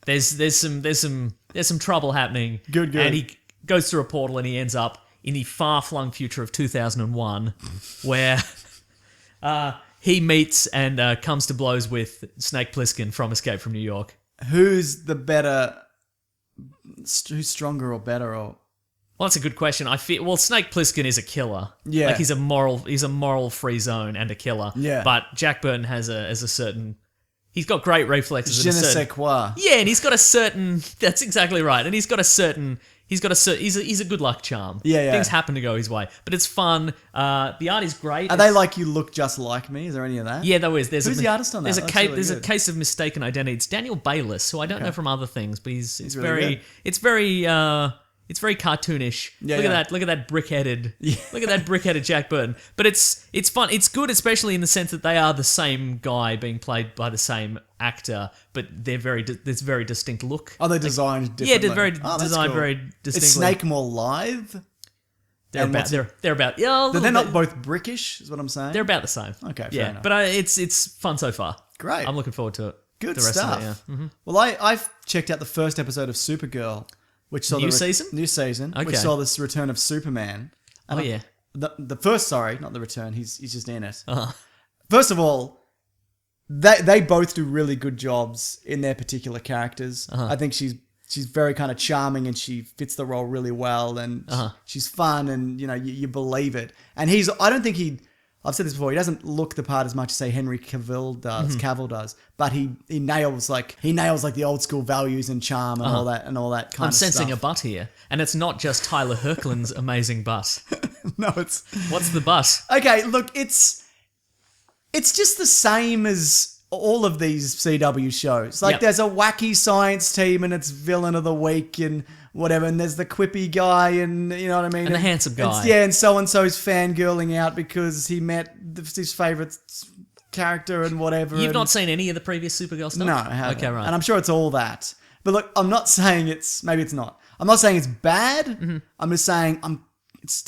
there's some trouble happening. Good. And he goes through a portal and he ends up in the far-flung future of 2001, where he meets and comes to blows with Snake Plissken from Escape from New York. Who's the better? Who's stronger or better? Or Well, that's a good question. I feel Snake Plissken is a killer. Yeah. Like he's a moral free zone and a killer. Yeah. But Jack Burton has a certain. He's got great reflexes. je and ne a certain, sais quoi. Yeah, and he's got a certain. That's exactly right. And he's a good luck charm. Yeah. Things happen to go his way, but it's fun. The art is great. Are they like You Look Just Like Me? Is there any of that? Yeah, there is. Who's the artist on that? There's a That's case. really There's a good. case of mistaken identity. It's Daniel Bayliss, who I don't know from other things, but it's really very. good. It's very cartoonish. Yeah, look yeah. at that! Look at that brick-headed. Look at that brick-headed Jack Burton. But it's fun. It's good, especially in the sense that they are the same guy being played by the same actor, but there's very distinct look. Are they designed Yeah, differently? they're Oh, that's designed cool. very Is distinctly. Snake more live? They're and about. what's- They're about. Yeah, a little They're not bit. both brickish, is what I'm saying? They're about the same. Okay, fair yeah, enough. but it's fun so far. Great. I'm looking forward to it. Good the rest stuff. Of it, yeah. Well, I've checked out the first episode of Supergirl, which saw New season? New season, which Okay. saw this return of Superman. Oh yeah. The first, sorry, not the return. He's just in it. Uh-huh. First of all, they both do really good jobs in their particular characters. Uh-huh. I think she's very kind of charming and she fits the role really well, and Uh-huh. she's fun, and you believe it. And I don't think I've said this before, he doesn't look the part as much as say Henry Cavill does, but he nails the old school values and charm and all that kind I'm of stuff. sensing a butt here, and it's not just Tyler Hoechlin's amazing butt. No, it's What's the butt? okay. Look, it's just the same as all of these CW shows. Like, Yep. there's a wacky science team and it's villain of the week and whatever, and there's the quippy guy, and you know what I mean, And the handsome guy. and so and so's fangirling out because he met his favorite character and whatever. You've and- not seen any of the previous Supergirl stuff? No, I haven't. Okay, right. And I'm sure it's all that. But look, I'm not saying maybe it's not. I'm not saying it's bad. Mm-hmm. I'm just saying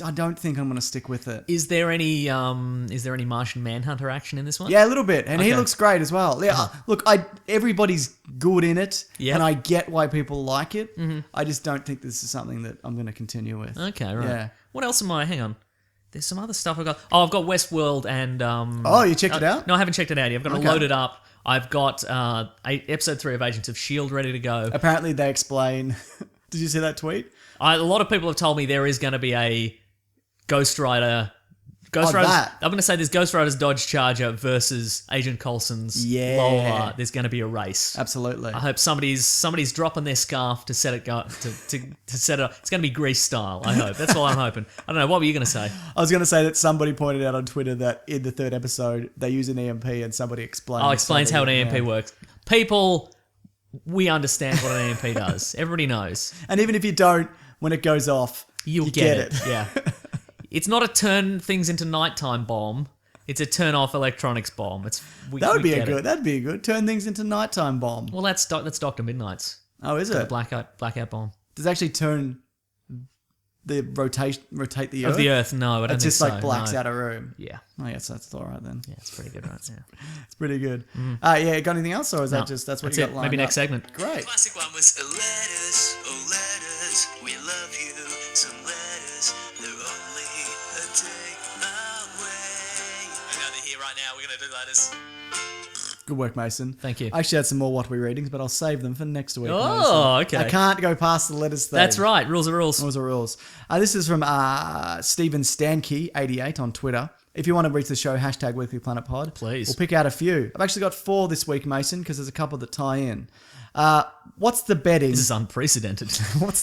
I don't think I'm going to stick with it. Is there any Martian Manhunter action in this one? Yeah, a little bit, and he Okay. looks great as well. Yeah, look, everybody's good in it, Yep. and I get why people like it. I just don't think this is something that I'm going to continue with. Okay, right. Yeah. What else am I? Hang on. There's some other stuff I've got. Oh, I've got Westworld and. Oh, you checked it out? No, I haven't checked it out yet. I've got to Okay. load it up. I've got episode 3 of Agents of S.H.I.E.L.D. ready to go. Apparently, they explain. Did you see that tweet? A lot of people have told me there is going to be a Ghost Rider Ghost Rider's, that. I'm going to say there's Ghost Rider's Dodge Charger versus Agent Coulson's Yeah. Lola. There's going to be a race. Absolutely. I hope somebody's dropping their scarf to set it to set it up. It's going to be Grease style. I hope. That's all I'm hoping. I don't know. What were you going to say? I was going to say that somebody pointed out on Twitter that in the third episode they use an EMP and somebody explains. Oh, explains how an EMP works. People, we understand what an EMP does. Everybody knows. And even if you don't, when it goes off, You'll you get it. Yeah. It's not a turn things into nighttime bomb. It's a turn off electronics bomb. That'd be a good turn things into nighttime bomb. Well, that's Dr. Midnight's. Oh, is The it? blackout bomb. Does it actually turn the rotate the Earth? Of the Earth, no, I don't It think just so. like blacks no. out a room. Yeah. Oh, yes, that's all right then. Yeah, it's pretty good, right? Yeah. It's pretty good. Yeah, got anything else, or is No, that just that's what that's you it. got lined Maybe up? next segment. Great. Classic one was letters, oh letters, we love you. Some letters, they're only a day away. I know they're here right now. We're gonna do letters. Good work, Mason. Thank you. I actually had some more What We readings, but I'll save them for next week. Oh, Mason. okay. I can't go past the letters thing. That's right. Rules are rules. Rules are rules. This is from Stephen Stankey88 on Twitter. If you want to reach the show, hashtag Weekly Planet Pod. Please. We'll pick out a few. I've actually got 4 this week, Mason, because there's a couple that tie in. What's the betting? This is unprecedented.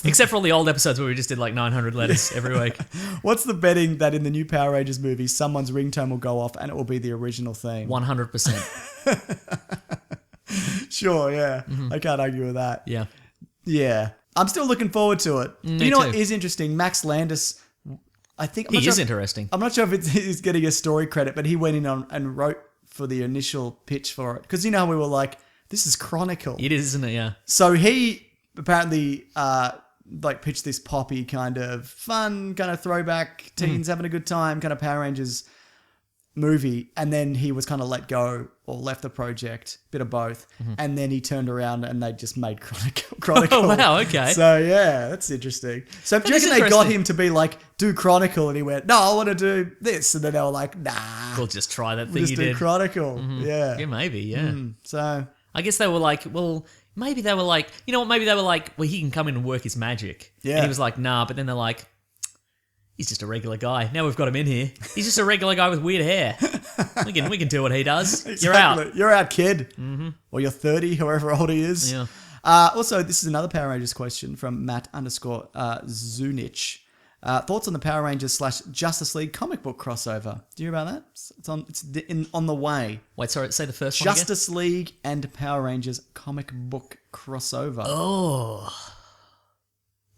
Except for all the old episodes where we just did like 900 letters every week. What's the betting that in the new Power Rangers movie, someone's ringtone will go off and it will be the original theme? 100%. Sure, yeah. I can't argue with that. Yeah. Yeah. I'm still looking forward to it. Me You know too. what is interesting? Max Landis, I think... He is interesting. I'm not sure if he's getting a story credit, but he went in and wrote for the initial pitch for it. Because, you know how we were like, this is Chronicle. It is, isn't it? Yeah. So he apparently pitched this poppy kind of fun, kind of throwback, teens having a good time, kind of Power Rangers movie. And then he was kind of let go or left the project, bit of both. And then he turned around and they just made Chronicle. Oh, wow, okay. So yeah, that's interesting. So do you That is reckon they got interesting. him to be like, do Chronicle? And he went, no, I want to do this. And then they were like, nah, We'll just try that we'll thing just you do did. Chronicle. Yeah. Yeah, maybe, yeah. So I guess they were like, well, maybe they were like, you know what, maybe they were like, well, he can come in and work his magic. Yeah. And he was like, nah, but then they're like, he's just a regular guy. Now we've got him in here. He's just a regular guy with weird hair. We can do what he does. You're out. Exactly. You're out, kid. Or you're 30, however old he is. Yeah. Also, this is another Power Rangers question from Matt_Zunich. Thoughts on the Power Rangers / Justice League comic book crossover? Do you hear about that? It's on the way. Wait, sorry, say the first one again. Justice League and Power Rangers comic book crossover. Oh.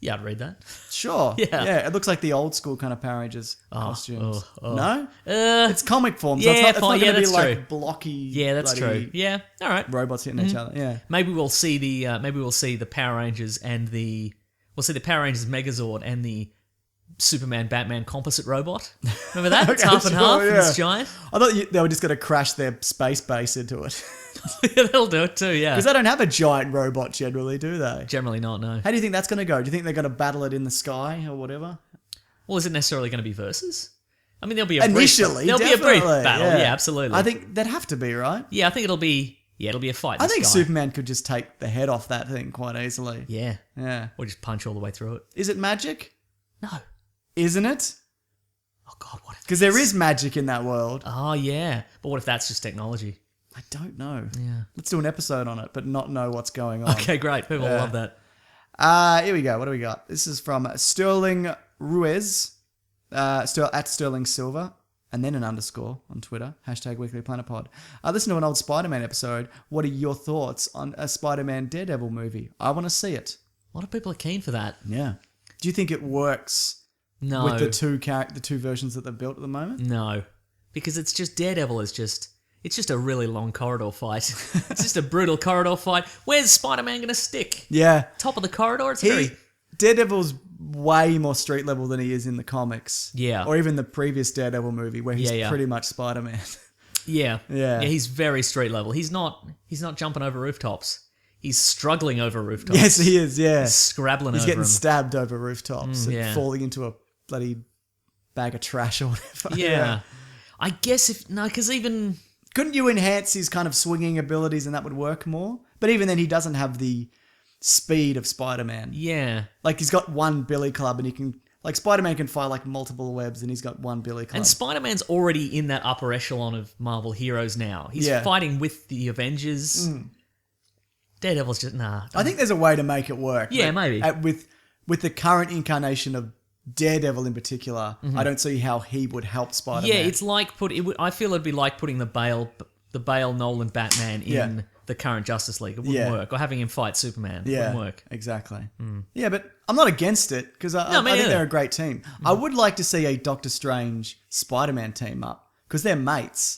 Yeah, I'd read that. Sure. Yeah. Yeah, it looks like the old school kind of Power Rangers costumes. No? Uh, It's comic form, so yeah, it's not fine, going to be that's like true. blocky. yeah, that's bloody true. Yeah, all right. Robots hitting each other. Yeah. Maybe we'll see the Power Rangers and we'll see the Power Rangers Megazord and the Superman Batman composite robot. Remember that? It's Okay, half and sure, half. yeah. And it's giant. I thought they were just going to crash their space base into it. They'll do it too. Yeah. Because they don't have a giant robot generally, do they? Generally not. No. How do you think that's going to go? Do you think they're going to battle it in the sky or whatever? Well, is it necessarily going to be versus? I mean, there'll be a Initially, brief, there'll be a brief definitely, battle. Yeah, absolutely. I think that'd have to be, right? Yeah, I think it'll be a fight. In I the think sky. Superman could just take the head off that thing quite easily. Yeah. Yeah. Or just punch all the way through it. Is it magic? No. Isn't it? Oh God, what if? Because there is magic in that world. Oh yeah, but what if that's just technology? I don't know. Yeah. Let's do an episode on it, but not know what's going on. Okay, great. People will love that. Here we go. What do we got? This is from Sterling Ruiz, at Sterling Silver, and then an underscore on Twitter. # Weekly Planet Pod. Listen to an old Spider-Man episode. What are your thoughts on a Spider-Man Daredevil movie? I want to see it. A lot of people are keen for that. Yeah. Do you think it works No. with the two versions that they've built at the moment? No. Because it's just Daredevil is just it's just a really long corridor fight. It's just a brutal corridor fight. Where's Spider-Man going to stick? Yeah. Top of the corridor? It's very Daredevil's way more street level than he is in the comics. Yeah. Or even the previous Daredevil movie where he's Yeah. pretty much Spider-Man. Yeah. Yeah. Yeah, he's very street level. He's not jumping over rooftops. He's struggling over rooftops. Yes, he is, yeah. He's scrabbling He's over getting them. stabbed over rooftops and yeah. falling into a bloody bag of trash or whatever. Yeah. I guess because even Couldn't you enhance his kind of swinging abilities and that would work more? But even then, he doesn't have the speed of Spider-Man. yeah. Like, he's got one billy club and he can... Like Spider-Man can fire like multiple webs, and he's got one billy club. And Spider-Man's already in that upper echelon of Marvel heroes now. He's Yeah. fighting with the Avengers. Daredevil's just nah. I think there's a way to make it work. Yeah, but maybe. With the current incarnation of Daredevil in particular, I don't see how he would help Spider-Man. Yeah, it's like I feel it'd be like putting the Bale Nolan Batman in the current Justice League. It wouldn't work. Or having him fight Superman. It wouldn't work. Exactly. Yeah, but I'm not against it because I think neither. they're a great team. I would like to see a Doctor Strange Spider-Man team up because they're mates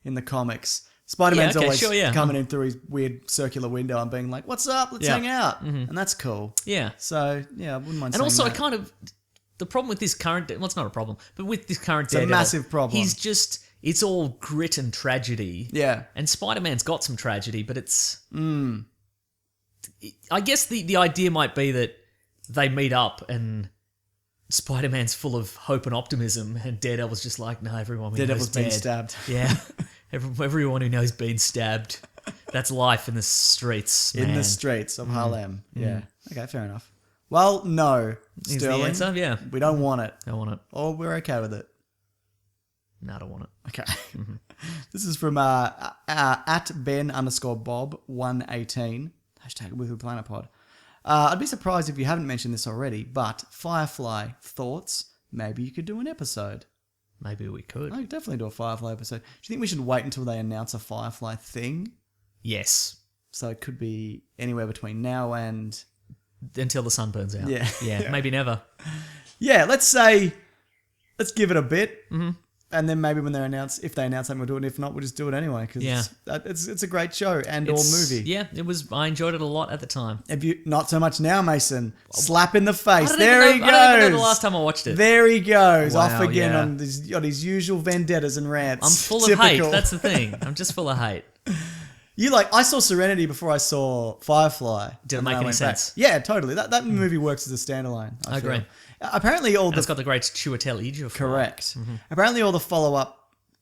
in the comics. Spider-Man's always coming in through his weird circular window and being like, "What's up? Let's hang out," and that's cool. Yeah. So yeah, I wouldn't mind. And also, that. the problem with this current, well, it's not a problem, but with this current a Daredevil, massive problem. He's just, it's all grit and tragedy. Yeah. And Spider-Man's got some tragedy, but it's, I guess the idea might be that they meet up and Spider-Man's full of hope and optimism, and Daredevil's just like, no, everyone we Daredevil's know's been dead. stabbed. Yeah. Everyone who knows been stabbed. That's life in the streets, man. In the streets of Harlem. Yeah. Okay, fair enough. Well, no, Is Sterling. the answer? Yeah. We don't want it. I want it. Or we're okay with it. No, I don't want it. Okay. This is from at Ben_Bob118. Hashtag Weekly Planet Pod. I'd be surprised if you haven't mentioned this already, but Firefly thoughts, maybe you could do an episode. Maybe we could. I could definitely do a Firefly episode. Do you think we should wait until they announce a Firefly thing? Yes. So it could be anywhere between now and... Until the sun burns out. Yeah. Yeah, maybe never. Yeah, let's give it a bit. Mm-hmm. And then maybe when they announce, if they announce something, we'll do it. If not, we'll just do it anyway. Because it's a great show and or movie. Yeah, it was. I enjoyed it a lot at the time. Have you, not so much now, Mason. Slap in the face. I There he goes. I don't even know the last time I watched it. There he goes. Wow, off again yeah. on his usual vendettas and rants. I'm full of Typical. hate. That's the thing. I'm just full of hate. I saw Serenity before I saw Firefly. Did it and make then I any went sense? back. Yeah, totally. That movie works as a standalone. I feel. agree. Apparently all And the... it's got the great Chiwetel Ejiofor. Correct. Apparently all the follow-up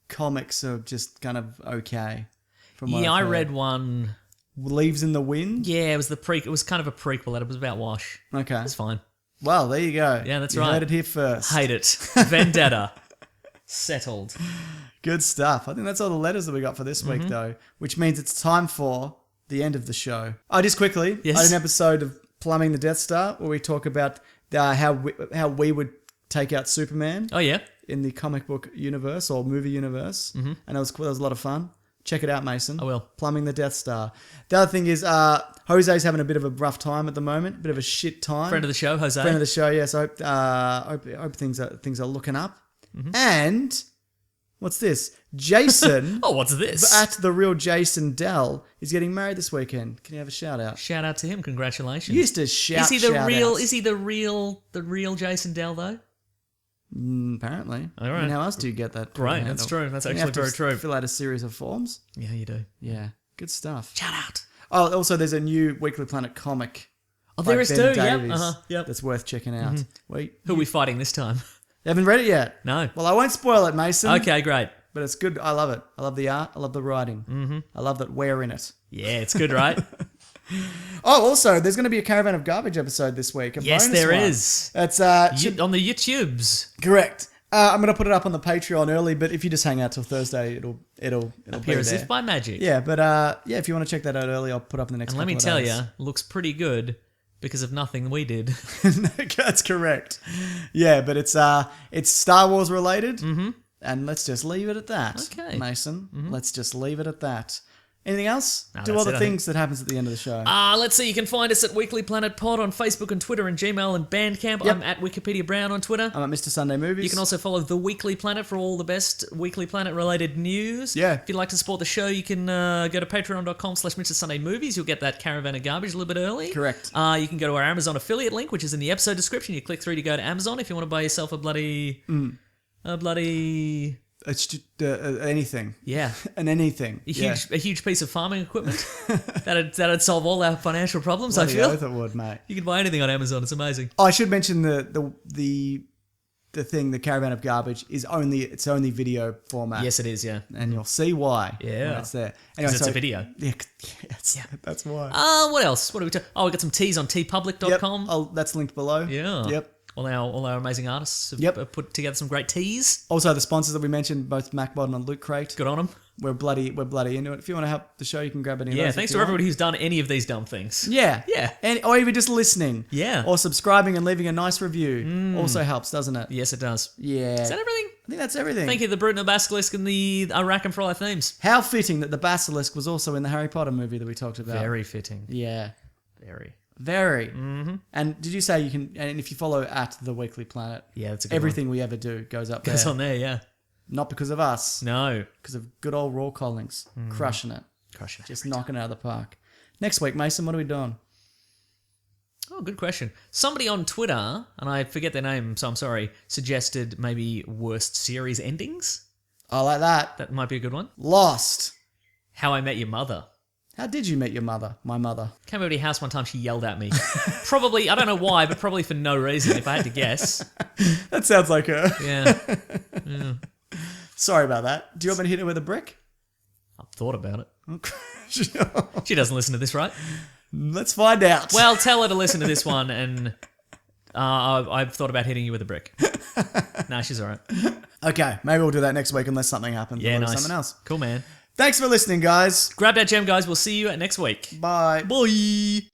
comics are just kind of okay. From what Yeah, I've I heard. read one. Leaves in the Wind? Yeah, it was It was kind of a prequel. It was about Wash. Okay. It's fine. Well, there you go. Yeah, that's you right. heard it here first. Hate it. Vendetta. Settled. Good stuff. I think that's all the letters that we got for this week, though, which means it's time for the end of the show. Just quickly, Yes. I had an episode of Plumbing the Death Star where we talk about how we would take out Superman Oh yeah. in the comic book universe or movie universe, and that was a lot of fun. Check it out, Mason. I will. Plumbing the Death Star. The other thing is, Jose's having a bit of a rough time at the moment, bit of a shit time. Friend of the show, Jose. Friend of the show, yes. I hope things are looking up. And what's this? Jason Oh, what's this? at the real Jason Dell is getting married this weekend. Can you have a shout out? Shout out to him. Congratulations. You used to shout. Is he the shout real? outs. Is he the real Jason Dell though? Apparently. All right. I mean, how else do you get that? Right, handle? that's true. That's You actually have to very true. Fill out a series of forms. Yeah, you do. Yeah, good stuff. Shout out. Oh, also, there's a new Weekly Planet comic. Oh, by there is Ben too. Yep. Davies Yep. That's worth checking out. Wait, Who are we fighting this time? you haven't read it yet? No. Well, I won't spoil it, Mason. Okay, great. But it's good. I love it. I love the art. I love the writing. Mm-hmm. I love that we're in it. Yeah, it's good, right? Oh, also, there's going to be a Caravan of Garbage episode this week. Yes, bonus there one. is. It's On the YouTubes. correct. I'm going to put it up on the Patreon early, but if you just hang out till Thursday, it'll Appear be as there. if by magic. Yeah, but yeah, if you want to check that out early, I'll put up in the next. And let me couple tell of days. you, looks pretty good because of nothing we did. That's correct. Yeah, but it's Star Wars related, and let's just leave it at that. Okay. Mason. Let's just leave it at that. Anything else? No, Do that's all the it, I things that happens at the end of the show. Let's see. You can find us at Weekly Planet Pod on Facebook and Twitter and Gmail and Bandcamp. Yep. I'm at Wikipedia Brown on Twitter. I'm at Mr. Sunday Movies. You can also follow The Weekly Planet for all the best Weekly Planet related news. Yeah. If you'd like to support the show, you can go to patreon.com/MrSundayMovies. You'll get that Caravan of Garbage a little bit early. Correct. You can go to our Amazon affiliate link, which is in the episode description. You click through to go to Amazon if you want to buy yourself a bloody... It's just anything. Yeah. And anything. A huge piece of farming equipment. that'd solve all our financial problems, I Bloody feel. oath it would, mate. You can buy anything on Amazon. It's amazing. Oh, I should mention the thing, the Caravan of Garbage is only video format. Yes, it is, yeah. And you'll see why. Yeah. When it's there. Anyway, It's a video. Yeah, yes, that's why. What else? What do we we got some teas on Yep. tpublic.com. That's linked below. Yeah. Yep. All our amazing artists have put together some great teas. Also, the sponsors that we mentioned, both MacBot and Loot Crate. Good on them. We're bloody into it. If you want to help the show, you can grab any of those. Yeah, thanks to everybody who's done any of these dumb things. Yeah. Yeah. Or even just listening. Yeah. Or subscribing and leaving a nice review. Also helps, doesn't it? Yes, it does. Yeah. Is that everything? I think that's everything. Thank you to the Brute and the Basilisk and the Arachne for all our themes. How fitting that the Basilisk was also in the Harry Potter movie that we talked about. Very fitting. Yeah. Very. Mm-hmm. And did you say you can, and if you follow at The Weekly Planet, Yeah, that's a good everything we ever do goes up Goes there. on there, yeah. Not because of us. No. Because of good old Raw Collings. Crushing it. Crushing it. Just knocking it out of the park. Next week, Mason, what are we doing? Oh, good question. Somebody on Twitter, and I forget their name, so I'm sorry, suggested maybe worst series endings. I like that. That might be a good one. Lost. How I Met Your Mother. How did you meet your mother? My mother. Came over to your house one time, she yelled at me. Probably, I don't know why, but probably for no reason, if I had to guess. That sounds like her. Yeah. Sorry about that. Do you want me to hit her with a brick? I've thought about it. She doesn't listen to this, right? Let's find out. Well, tell her to listen to this one, and I've thought about hitting you with a brick. Nah, she's all right. Okay, maybe we'll do that next week unless something happens. Yeah, We'll do nice. Something else. Cool, man. Thanks for listening, guys. Grab that gem, guys. We'll see you next week. Bye. Bye.